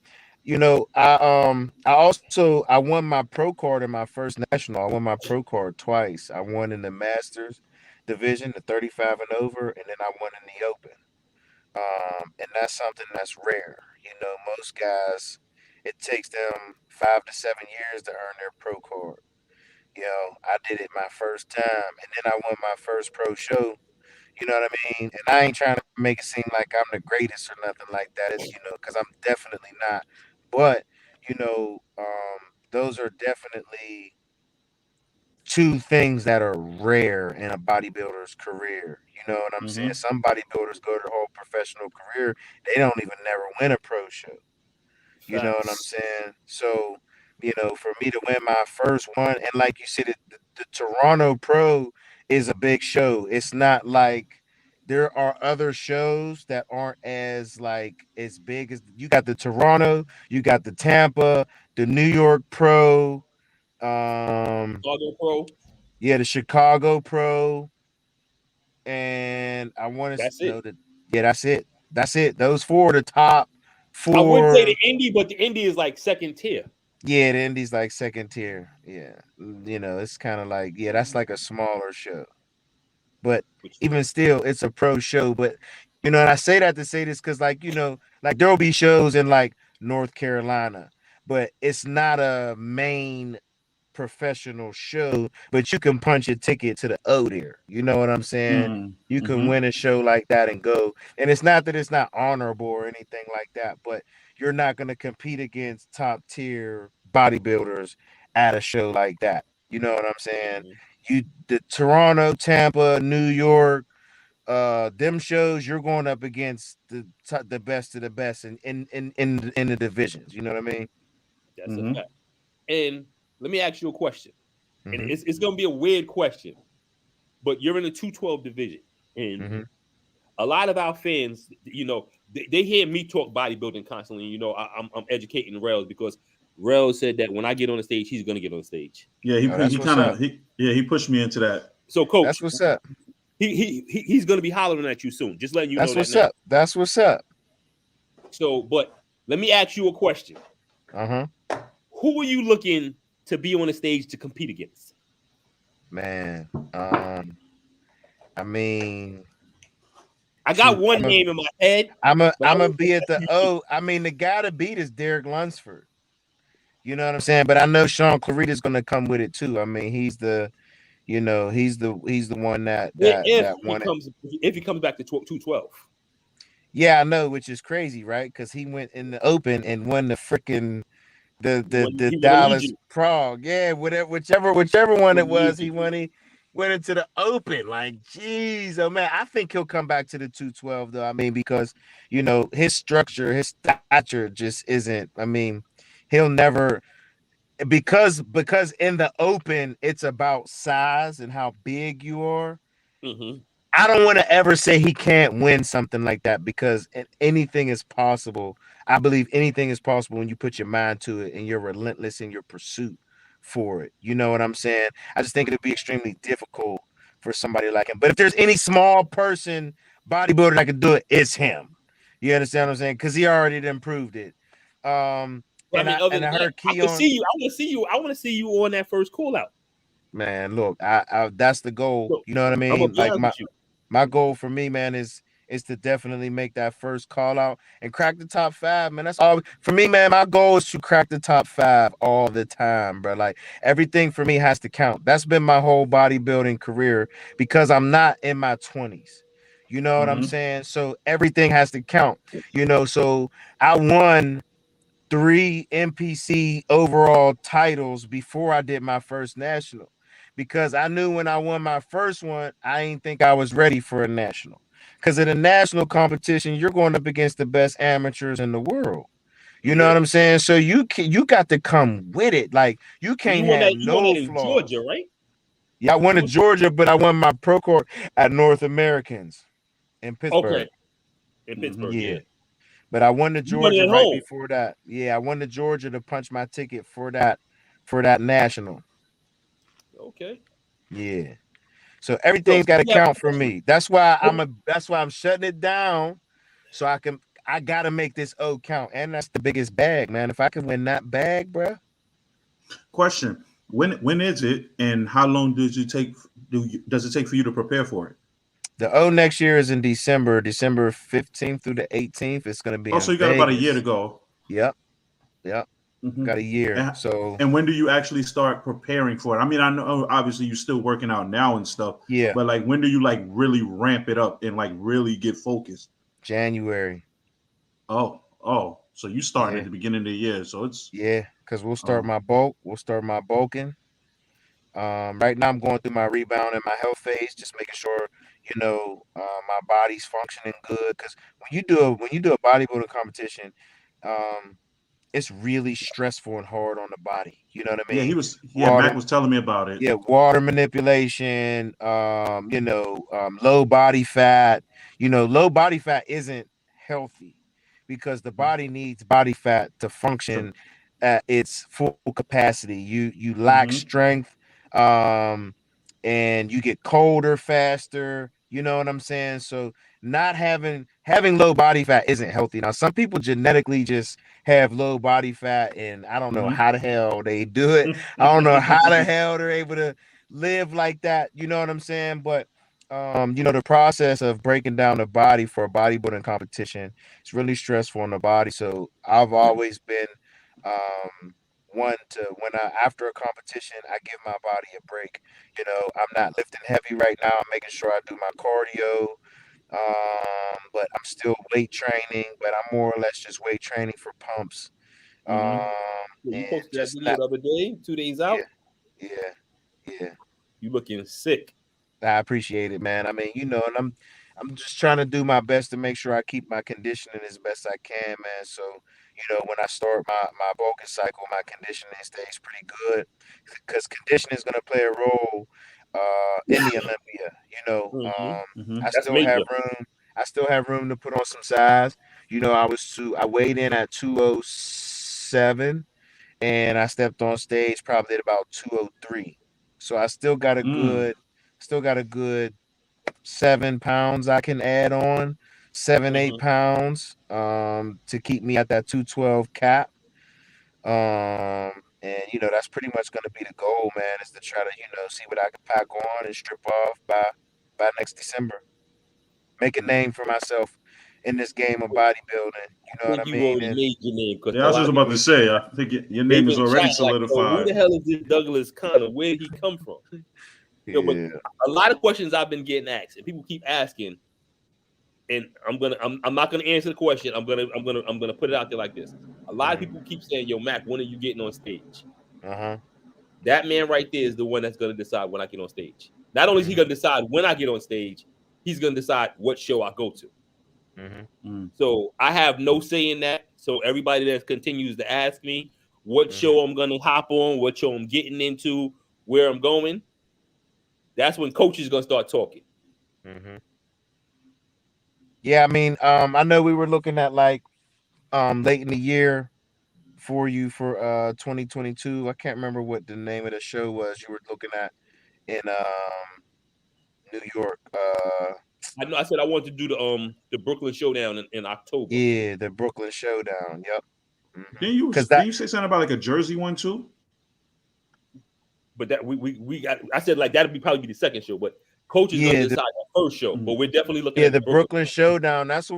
I won my pro card in my first national. I won my pro card twice. I won in the Masters division, the 35 and over, and then I won in the Open. And that's something that's rare. Most guys, it takes them 5 to 7 years to earn their pro card. I did it my first time, and then I won my first pro show. You know what I mean? And I ain't trying to make it seem like I'm the greatest or nothing like that. It's because I'm definitely not. But those are definitely two things that are rare in a bodybuilder's career. You know what I'm saying? Mm-hmm. Some bodybuilders go their whole professional career, they don't even never win a pro show. You know what I'm Facts. saying? So, for me to win my first one, and like you said, the Toronto Pro is a big show. It's not like there are other shows that aren't as big as you got the Toronto, you got the Tampa, the New York Pro, Chicago Pro. yeah, the Chicago Pro, and I want to That's know it. that. Yeah, that's it. That's it. Those four are the top I would say the four. Indy, but the Indy is like second tier. Yeah, the Indy's like second tier. Yeah. It's kind of like, yeah, that's like a smaller show. But Which even still, it's a pro show. But, and I say that to say this because, like there'll be shows in like North Carolina, but it's not a main professional show, but you can punch a ticket to the O there. You know what I'm saying? You can Mm-hmm. win a show like that and go. And it's not that it's not honorable or anything like that, but you're not going to compete against top tier bodybuilders at a show like that. You know what I'm saying? Mhm. The Toronto, Tampa, New York, them shows you're going up against the best of the best in the divisions. You know what I mean? That's a Mm-hmm. fact. And let me ask you a question. And Mm-hmm. it's going to be a weird question, but you're in the 212 division. And Mm-hmm. a lot of our fans, they hear me talk bodybuilding constantly. I'm educating Rell because Rell said that when I get on the stage, he's going to get on the stage. Yeah, Oh, he that's what's kind up. of he pushed me into that. So, That's Coach, what's up. he's going to be hollering at you soon. Just letting you know That's that what's now. up. That's what's up. So, but let me ask you a question. Uh-huh. Who are you looking to be on the stage to compete against? Man. I mean, I got shoot, one name in my head. I'm but I gonna want be at the O. I mean, the guy to beat is Derek Lunsford. You know what I'm saying? But I know Sean Clarita's gonna come with it too. I mean, he's the one that won it. if he comes back to 212. Yeah, I know, which is crazy, right? Because he went in the open and won the freaking the He won a Dallas Legion. Prague. Yeah, whichever one it was, he Legion. went into the open. Like, geez, oh man, I think he'll come back to the 212 though. I mean, because his structure, his stature just isn't. I mean, he'll never because in the open it's about size and how big you are. Mm-hmm. I don't want to ever say he can't win something like that because anything is possible. I believe anything is possible when you put your mind to it and you're relentless in your pursuit for it. You know what I'm saying? I just think it'd be extremely difficult for somebody like him. But if there's any small person bodybuilder that could do it, it's him. You understand what I'm saying? Because he already improved it. But I mean, other And than I that, heard I can Keon. see you. I want to see you. I want to see you on that first call out. Man, look, I that's the goal. So, You know what I I'm gonna mean? be Like honest with you. my goal for me, man, is to definitely make that first call out and crack the top 5, man. That's all for me, man. My goal is to crack the top 5 all the time, bro. Like everything for me has to count. That's been my whole bodybuilding career because I'm not in my 20s. You know what I'm Mm-hmm. saying? So everything has to count. So I won 3 NPC overall titles before I did my first national because I knew when I won my first one, I didn't think I was ready for a national. Because in a national competition, you're going up against the best amateurs in the world. You know Yeah. what I'm saying? So you got to come with it. Like you You can't won have that. You won no that in Georgia, flaws. right? Yeah, I won You to won- Georgia, but I won my pro court at North Americans in Pittsburgh. okay, in Mm-hmm. Pittsburgh. Yeah. Yeah. But I won to You won it Georgia at right home. before that. Yeah, I won to Georgia to punch my ticket for that national. Okay. Yeah. So So everything's got to yeah. count for me. That's why I'm shutting it down so I got to make this O count. And that's the biggest bag, man. If I can win that bag, bro. Question: When is it, and how long does it take? Does it take for you to prepare for it? The O next year is in December 15th through the 18th. It's going to be Oh, in so you got about a year Vegas. to go. Yep. Mm-hmm. Got a year. So and when do you actually start preparing for it? I mean, I know obviously you're still working out now and stuff, yeah, but like when do you like really ramp it up and like really get focused? January. Oh, so you starting Yeah. at the beginning of the year, so it's Because we'll start my bulk. We'll start my bulking. Right now I'm going through my rebound and my health phase, just making sure my body's functioning good. Because when you do a bodybuilding competition, um, it's really stressful and hard on the body. You know what I mean? Mac Water, was telling me about it. yeah, water manipulation. Low body fat. Low body fat isn't healthy because the body needs body fat to function True. at its full capacity. You lack Mm-hmm. strength, and you get colder faster. You know what I'm saying? So not having low body fat isn't healthy. Now, some people genetically just have low body fat, and I don't know how the hell they do it. I don't know how the hell they're able to live like that. You know what I'm saying? But the process of breaking down the body for a bodybuilding competition, it's really stressful on the body. So I've always been one to after a competition, I give my body a break. I'm not lifting heavy right now. I'm making sure I do my cardio. But I'm still weight training, but I'm more or less just weight training for pumps. Yeah, And you posted that just video not, the other day, 2 days yeah, out. yeah. You looking sick. I appreciate it, man. I mean, and I'm just trying to do my best to make sure I keep my conditioning as best I can, man. So, when I start my bulking cycle, my conditioning stays pretty good because conditioning is going to play a role in the Olympia. Mm-hmm. I That's still have major. room. I still have room to put on some size. I weighed in at 207 and I stepped on stage probably at about 203. So I still got a good 7 pounds I can add on, 7, Mm-hmm. 8 pounds, to keep me at that 212 cap. And that's pretty much gonna be the goal, man, is to try to, see what I can pack on and strip off by next December. Make a name for myself in this game of bodybuilding. You I know what think I you've mean? already And made your name because Yeah, I a was lot just of about people to say, I think your they've name is been already chatting like, "Yo, who solidified. the hell is this Douglas Connor? Where did he come from?" Yo, but yeah. a lot of questions I've been getting asked, and people keep asking, and I'm not gonna answer the question. I'm gonna put it out there like this. A lot of people keep saying, "Yo, Mac, when are you getting on stage?" Uh-huh. That man right there is the one that's gonna decide when I get on stage. Not only is he gonna decide when I get on stage, he's gonna decide what show I go to. Mm-hmm. So I have no say in that. So everybody that continues to ask me what show I'm gonna hop on, what show I'm getting into, where I'm going, that's when coach is gonna start talking. Mm-hmm. Yeah, I mean, I know we were looking at like late in the year for you for 2022. I can't remember what the name of the show was you were looking at in New York. I know I said I wanted to do the Brooklyn Showdown in October. Yeah, the Brooklyn Showdown. Yep. Because Didn't that you say something about like a Jersey one too? But that we got, I said like that'd probably be the second show, but coach is gonna yeah, decide the first show. But we're definitely looking yeah, at the the Brooklyn. Brooklyn Showdown. That's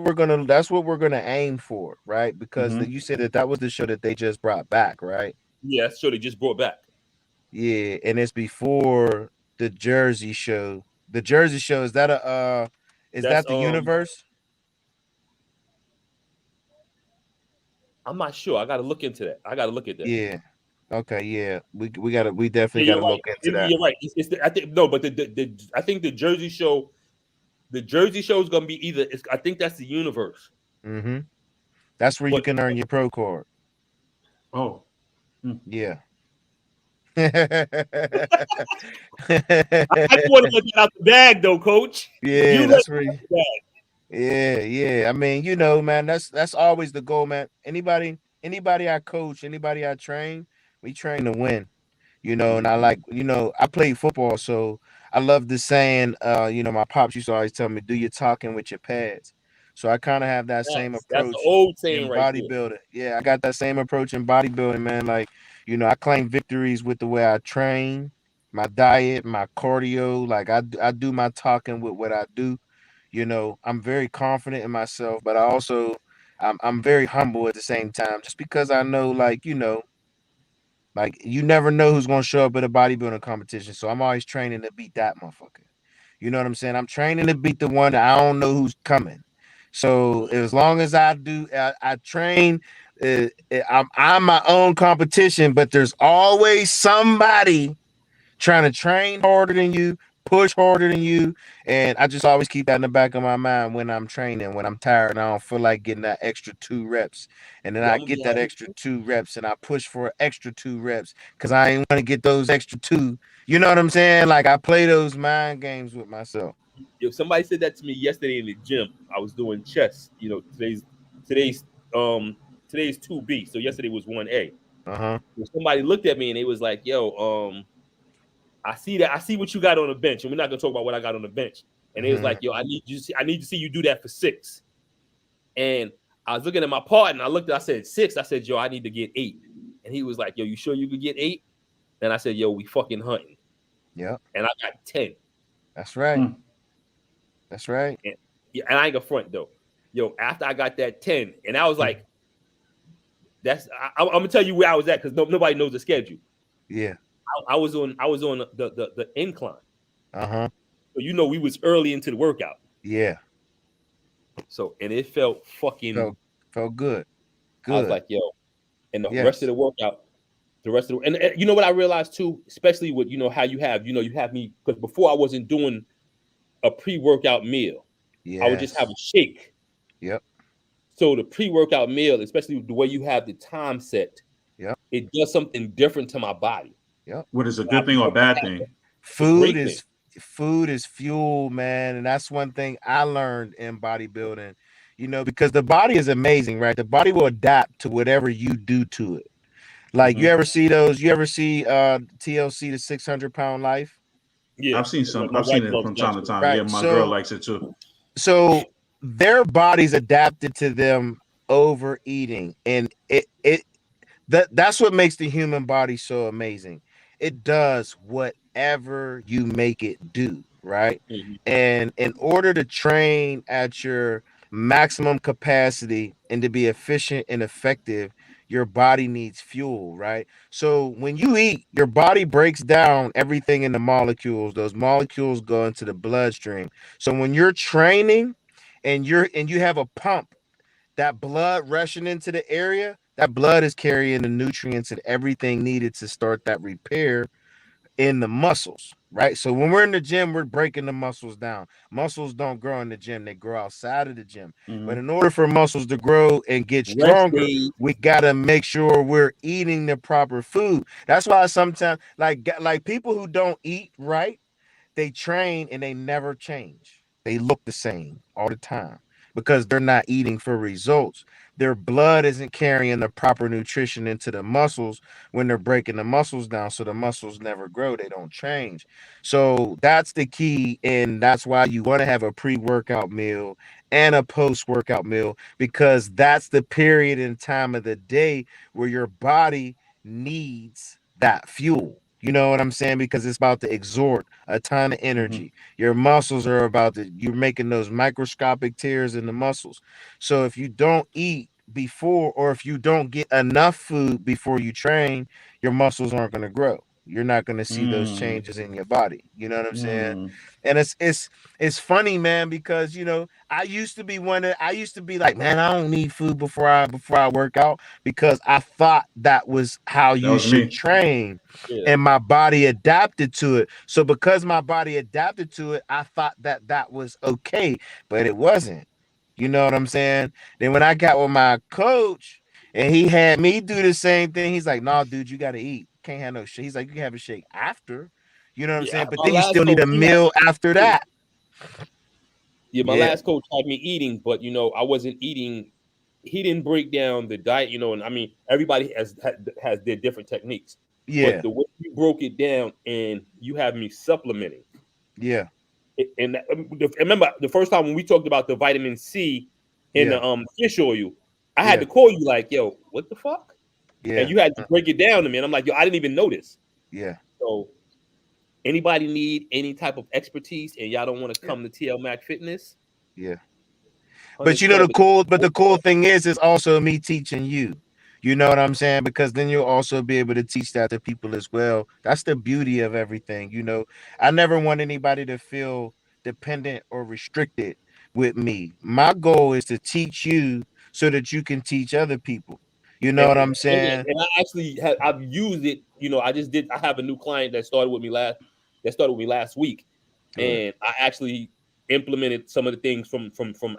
what we're gonna aim for, right? Because Mm-hmm. you said that was the show that they just brought back, right? Yeah, that's the show they just brought back. Yeah, and it's before the Jersey show. The Jersey show, is that is That's that the universe? I'm not sure. I gotta look into that. I gotta look at that. Yeah. Okay, yeah. We Yeah, definitely you're gotta right. look into that. You're right. I think no, but I think the Jersey show, is gonna be either. I think that's the universe. Mm-hmm. That's where you But can earn your pro card. Oh. Yeah. I just want to let that out the bag, though, Coach. Yeah, You let that's where that out the bag. yeah. I mean, man, that's always the goal, man. Anybody I coach, anybody I train, we train to win. And I like, I played football, so I love the saying, my pops used to always tell me, do your talking with your pads. So I kind of have that same That's the approach old saying in right there. bodybuilding. Yeah, I got that same approach in bodybuilding, man. Like, I claim victories with the way I train, my diet, my cardio. Like I do my talking with what I do. You know, I'm very confident in myself, but I'm very humble at the same time, just because I know, like, you know, like you never know who's gonna show up at a bodybuilding competition. So I'm always training to beat that motherfucker. You know what I'm saying? I'm training to beat the one that I don't know who's coming. So as long as I train. I'm my own competition, but there's always somebody trying to train harder than you, push harder than you. And I just always keep that in the back of my mind when I'm training, when I'm tired and I don't feel like getting that extra 2 reps. And then Yo, I I'm gonna get be that honest. extra 2 reps and I push for an extra 2 reps because I ain't want to get those extra two. You know what I'm saying? Like I play those mind games with myself. Yo, somebody said that to me yesterday in the gym. I was doing chest. You know, today's um today's 2B. So yesterday was 1A. Uh-huh. So somebody looked at me and they was like, "Yo, I see that. I see what you got on the bench, and we're not gonna talk about what I got on the bench." And it was like, "Yo, I need to see you do that for 6." And I was looking at my part, and I said 6. I said, "Yo, I need to get 8." And he was like, "Yo, you sure you could get 8?" And I said, "Yo, we fucking hunting." Yeah, And I got 10. that's right. Mm. That's right. And, yeah, and I ain't gonna front though. Yo, after I got that 10, and I was like, I'm gonna tell you where I was at because nobody knows the schedule. Yeah. I was on the incline. Uh-huh. So you know we was early into the workout. Yeah. So and it felt fucking Felt good. Good. I was like, yo, and the Yes. rest of the workout, and you know what I realized too, especially with how you have me, because before I wasn't doing a pre-workout meal. Yes. I would just have a shake. Yep. So the pre-workout meal, especially the way you have the time set, Yep. it does something different to my body. Yep. What is a good thing or a bad thing? Food is fuel, man. And that's one thing I learned in bodybuilding, because the body is amazing, right? The body will adapt to whatever you do to it. Like you ever see TLC, the 600-pound life? Yeah. I've seen some. My I've seen wife it loves from that time to shit. time. Right. Yeah, my girl likes it too. So their bodies adapted to them overeating, and that's what makes the human body so amazing. It does whatever you make it do, right? Mhm. And in order to train at your maximum capacity and to be efficient and effective, your body needs fuel, right? So when you eat, your body breaks down everything in the molecules. Those molecules go into the bloodstream. So when you're training and you have a pump, that blood rushing into the area, that blood is carrying the nutrients and everything needed to start that repair in the muscles, right? So when we're in the gym, we're breaking the muscles down. Muscles don't grow in the gym, they grow outside of the gym. But in order for muscles to grow and get stronger, we got to make sure we're eating the proper food. That's why sometimes like people who don't eat right, they train and they never change. They look the same all the time because they're not eating for results. Their blood isn't carrying the proper nutrition into the muscles when they're breaking the muscles down. So the muscles never grow, they don't change. So that's the key. And that's why you want to have a pre-workout meal and a post-workout meal, because that's the period in time of the day where your body needs that fuel. You know what I'm saying? Because it's about to exert a ton of energy. Your muscles are you're making those microscopic tears in the muscles. So if you don't eat before, or if you don't get enough food before you train, your muscles aren't going to grow. You're not going to see those changes in your body. You know what I'm saying? And it's funny, man, because I used to be like, man, I don't need food before I work out, because I thought that was how you should train. Yeah. And my body adapted to it. So because my body adapted to it, I thought that was okay, but it wasn't. You know what I'm saying? Then when I got with my coach and he had me do the same thing, he's like, "No, dude, you got to eat. Can't have no shake." He's like, "You can have a shake after." You know what I'm saying? But then you still need a meal after that. Yeah, my last coach had me eating, but I wasn't eating. He didn't break down the diet, and I mean, everybody has their different techniques. Yeah. But the way you broke it down and you have me supplementing. Yeah. And remember the first time when we talked about the vitamin C in the fish oil, I had to call you like, yo, what the fuck? Yeah. And you had to break it down to me. And I'm like, yo, I didn't even notice. Yeah. So anybody need any type of expertise and y'all don't want to come to T.L Mac Fitness, Yeah. But you know the cool thing is also me teaching you. You know what I'm saying? Because then you'll also be able to teach that to people as well. That's the beauty of everything. You know, I never want anybody to feel dependent or restricted with me. My goal is to teach you so that you can teach other people. You know what I'm saying? And I actually I've used it. You know, I have a new client that started with me last week, Good. and I actually implemented some of the things from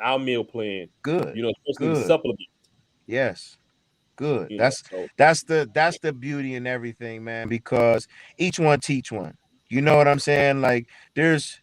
our meal plan. Good. You know, especially the Good. supplement. Yes. Good. You know, so That's the beauty in everything, man, because each one teach one. You know what I'm saying? Like there's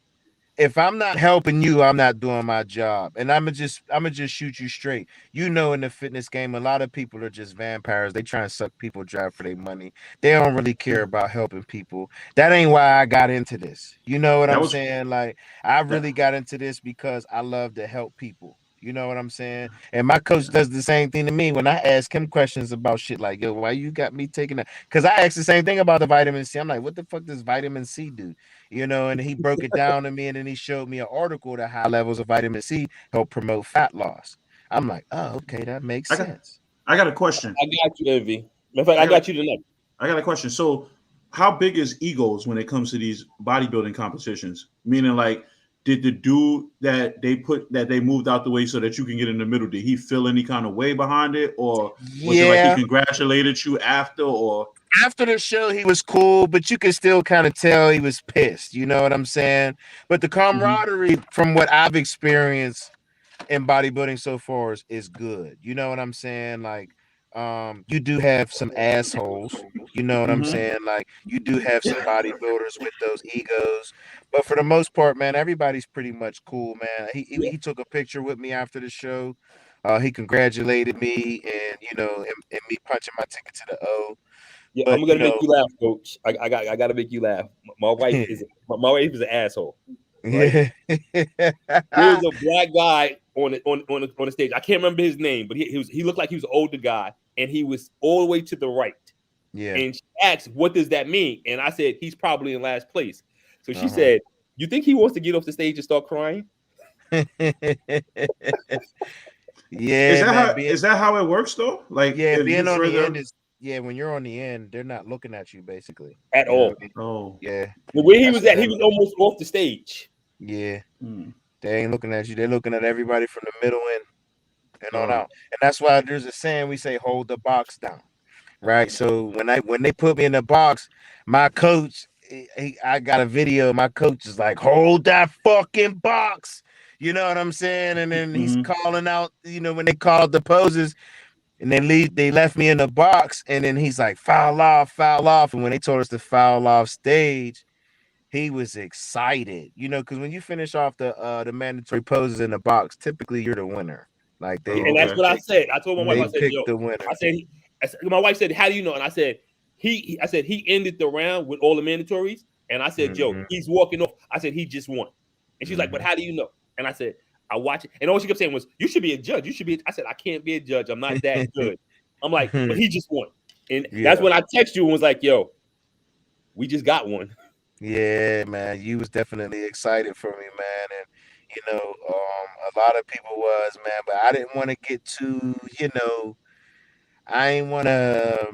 if I'm not helping you, I'm not doing my job. And I'm gonna just shoot you straight. You know, in the fitness game, a lot of people are just vampires. They try and suck people dry for their money. They don't really care about helping people. That ain't why I got into this. You know what That I'm was saying? Like I that. really got into this because I love to help people. You know what I'm saying? And my coach does the same thing to me when I ask him questions about shit like, yo, why you got me taking that? Because I asked the same thing about the vitamin C. I'm like, what the fuck does vitamin C do? You know, and he broke it down to me and then he showed me an article that high levels of vitamin C help promote fat loss. I'm like, oh, okay, that makes I got sense. I got a question. I got you, Envy. Matter of fact, I I got a, got you tonight. I got a question. So, how big is egos when it comes to these bodybuilding competitions? Meaning, like, did the dude that they moved out the way so that you can get in the middle? Did he feel any kind of way behind it, or was it like he Yeah. congratulated you after? Or After the show, he was cool, but you could still kind of tell he was pissed. You know what I'm saying? But the Mhm. camaraderie, from what I've experienced in bodybuilding so far, is good. You know what I'm saying? Like, you do have some assholes. You know what I'm Mhm. saying? Like, you do have some bodybuilders with those egos, but for the most part, man, everybody's pretty much cool, man. He took a picture with me after the show. He congratulated me, and and me punching my ticket to the O. Yeah, But I'm gonna make you laugh, Coach. I gotta make you laugh. My wife is an asshole, right? yeah, There was a black guy on the stage. I can't remember his name, but he looked like he was an older guy, and he was all the way to the right. yeah. And she asked, "What does that mean?" And I said, "He's probably in last place." So she Uh-huh. said, "You think he wants to get off the stage and start crying?" Is Yeah, that man. how it works though? Like, if you Being on the end further, is when you're on the end, they're not looking at you basically. At You know all. what I mean? oh, Yeah, The way he that's was what at, that he was is. almost off the stage. Yeah, hmm. they ain't looking at you. They're looking at everybody from the middle and on Oh, out. And that's why there's a saying we say, hold the box down. Right. So when they put me in the box, my coach, I got a video. My coach is like, hold that fucking box. You know what I'm saying? And then he's hmm. calling out, when they called the poses and they left me in the box. And then he's like, foul off, foul off. And when they told us to foul off stage, he was excited, because when you finish off the mandatory poses in the box, typically you're the winner. Like Oh, And that's okay. what I said. I told my wife, they I said, pick "Yo," the winner. my wife said, "How do you know?" And I said, I said he ended the round with all the mandatories, and I said, "Yo, Hmm. he's walking off." I said he just won, and she's like, "But Hmm. how do you know?" And I said, "I watch it," and all she kept saying was, "You should be a judge. You should be." I said, "I can't be a judge. I'm not that good." I'm like, "But he just won," and that's Yeah. when I text you and was like, "Yo, we just got one." Yeah, man, you was definitely excited for me, man, and a lot of people was, man, but I didn't want to get too, I ain't want to,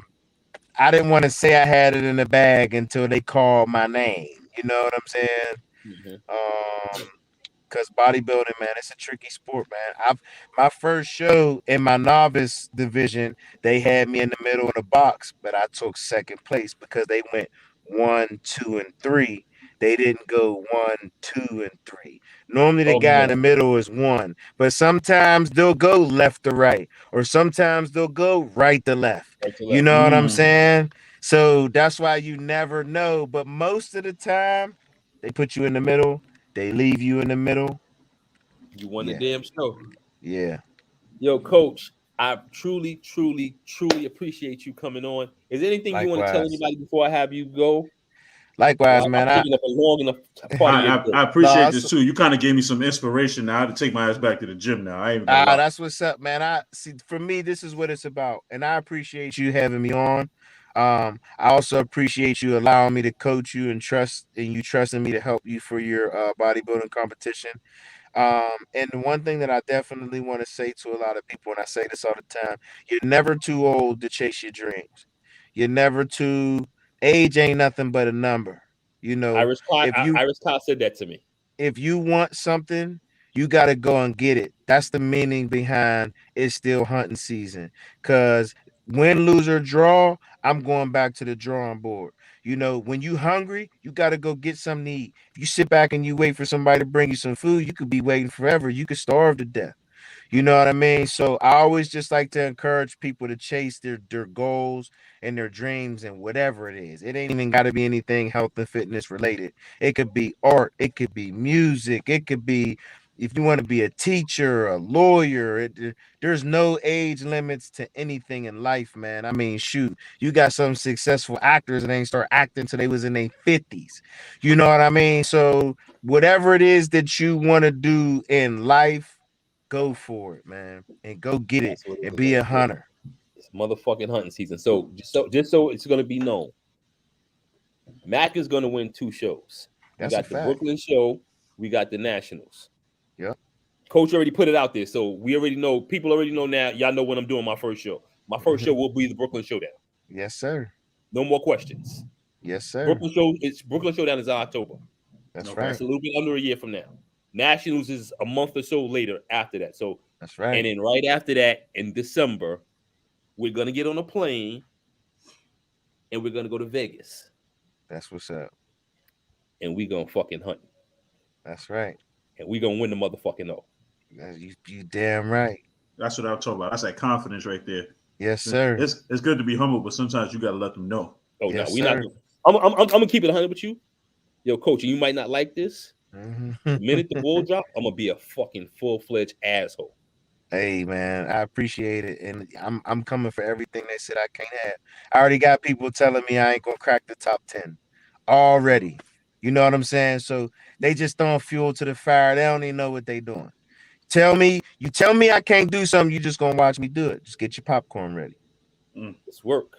I didn't want to say I had it in the bag until they called my name. You know what I'm saying? Mhm. Um, because bodybuilding, man, it's a tricky sport, man. My first show in my novice division, they had me in the middle of the box, but I took second place because they went 1, 2, and 3. They didn't go 1, 2, and 3. Normally the Oh guy in yeah, the middle is one, but sometimes they'll go left to right, or sometimes they'll go right to left. right to You left. know what I'm Mm. saying? So that's why you never know. But most of the time, they put you in the middle. They leave you in the middle. You won the Yeah, damn show. yeah. Yo, Coach, I truly, truly, truly appreciate you coming on. Is there anything you want to tell Likewise. anybody before I have you go? Likewise, I've man. I taken up a long enough part of your day. I no, appreciate this too. You kind of gave me some inspiration now to take my ass back to the gym. Now I ain't even gonna lie. that's what's up, man. I see. For me, this is what it's about, and I appreciate you having me on. I also appreciate you allowing me to coach you and you trusting me to help you for your bodybuilding competition. And the one thing that I definitely want to say to a lot of people, and I say this all the time, you're never too old to chase your dreams. You're never too age ain't nothing but a number. You know, Iris Scott said that to me. if you want something, you got to go and get it. That's the meaning behind it's still hunting season. Because win, lose, or draw, I'm going back to the drawing board. You know, when you hungry, you got to go get something to eat. If you sit back and you wait for somebody to bring you some food, you could be waiting forever. You could starve to death. You know what I mean? So I always just like to encourage people to chase their goals and their dreams and whatever it is. It ain't even got to be anything health and fitness related. It could be art. It could be music. It could be if you want to be a teacher, a lawyer. There's no age limits to anything in life, man. I mean, shoot, you got some successful actors that ain't start acting till they was in their 50s. You know what I mean? So whatever it is that you want to do in life, go for it, man, and go get it and be a hunter. It's motherfucking hunting season. So just so it's gonna be known, Mac is gonna win 2 shows. We got the Brooklyn show, we got the Nationals. Yep. Coach already put it out there, so we already know. People already know now. Y'all know when I'm doing my first show. My first show will be the Brooklyn Showdown. Yes, sir. No more questions. Yes, sir. Brooklyn Showdown is October. That's right. It's a little bit under a year from now. Nationals is a month or so later after that. So that's right. And then right after that, in December, we're gonna get on a plane and we're gonna go to Vegas. That's what's up. And we're gonna fucking hunt. That's right. And we're gonna win the motherfucking O. You damn right. That's what I'm talking about. That's that confidence right there. Yes, sir. It's good to be humble, but sometimes you gotta let them know. Oh yes, no, we're not. I'm gonna keep it 100 with you, yo, coach. You might not like this. The minute the ball drop, I'm gonna be a fucking full-fledged asshole. Hey man, I appreciate it, and I'm coming for everything they said I can't have. I already got people telling me I ain't gonna crack the top 10 already. You know what I'm saying? So they just throwing fuel to the fire. They don't even know what they doing. You tell me I can't do something, you just gonna watch me do it. Just get your popcorn ready. It's work.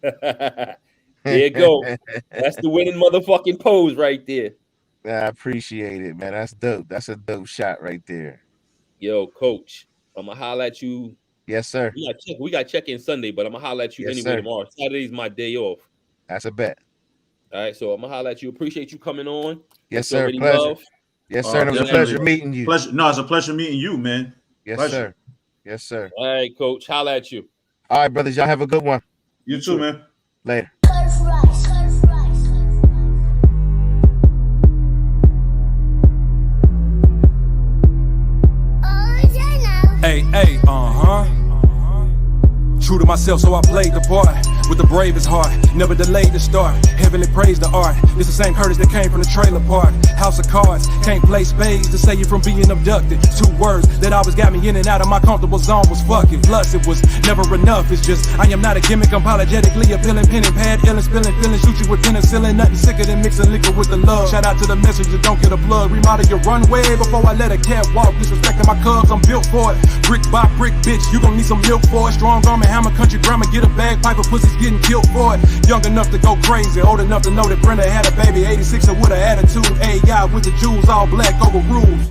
There you go. That's the winning motherfucking pose right there. I appreciate it, man. That's dope. That's a dope shot right there. Yo, coach, I'm gonna holler at you. Yes, sir. We got check-in Sunday, but I'm gonna holler at you anyway tomorrow. Saturday's my day off. That's a bet. All right, so I'm gonna holler at you. Appreciate you coming on. Yes, sir. Pleasure. Love. Yes, sir. It was a pleasure meeting you. No, it's a pleasure meeting you, man. Yes, pleasure. Sir. Yes, sir. All right, coach. Holler at you. All right, brothers. Y'all have a good one. You too, man. Later. Hey, True to myself, so I played the part with the bravest heart. Never delayed the start. Heavenly praise the art. It's the same Curtis that came from the trailer park. House of cards, can't play spades to save you from being abducted. 2 words that always got me in and out of my comfortable zone was fuck it. Plus, it was never enough. It's just I am not a gimmick. I'm apologetically appealing, pen and pad, illin', spilling, feeling, shoot you with penicillin. Nothing sicker than mixing liquor with the love. Shout out to the messenger, don't get a plug. Remodel your runway before I let a cat walk. Disrespecting my cubs, I'm built for it. Brick by brick, bitch, you gon' need some milk for it. Strong arm and hammer, country grammar, get a bagpipe of pussies getting killed for it. Young enough to go crazy, old enough to know that Brenda had a baby. 86er with an attitude, AI with the jewels, all black over rules.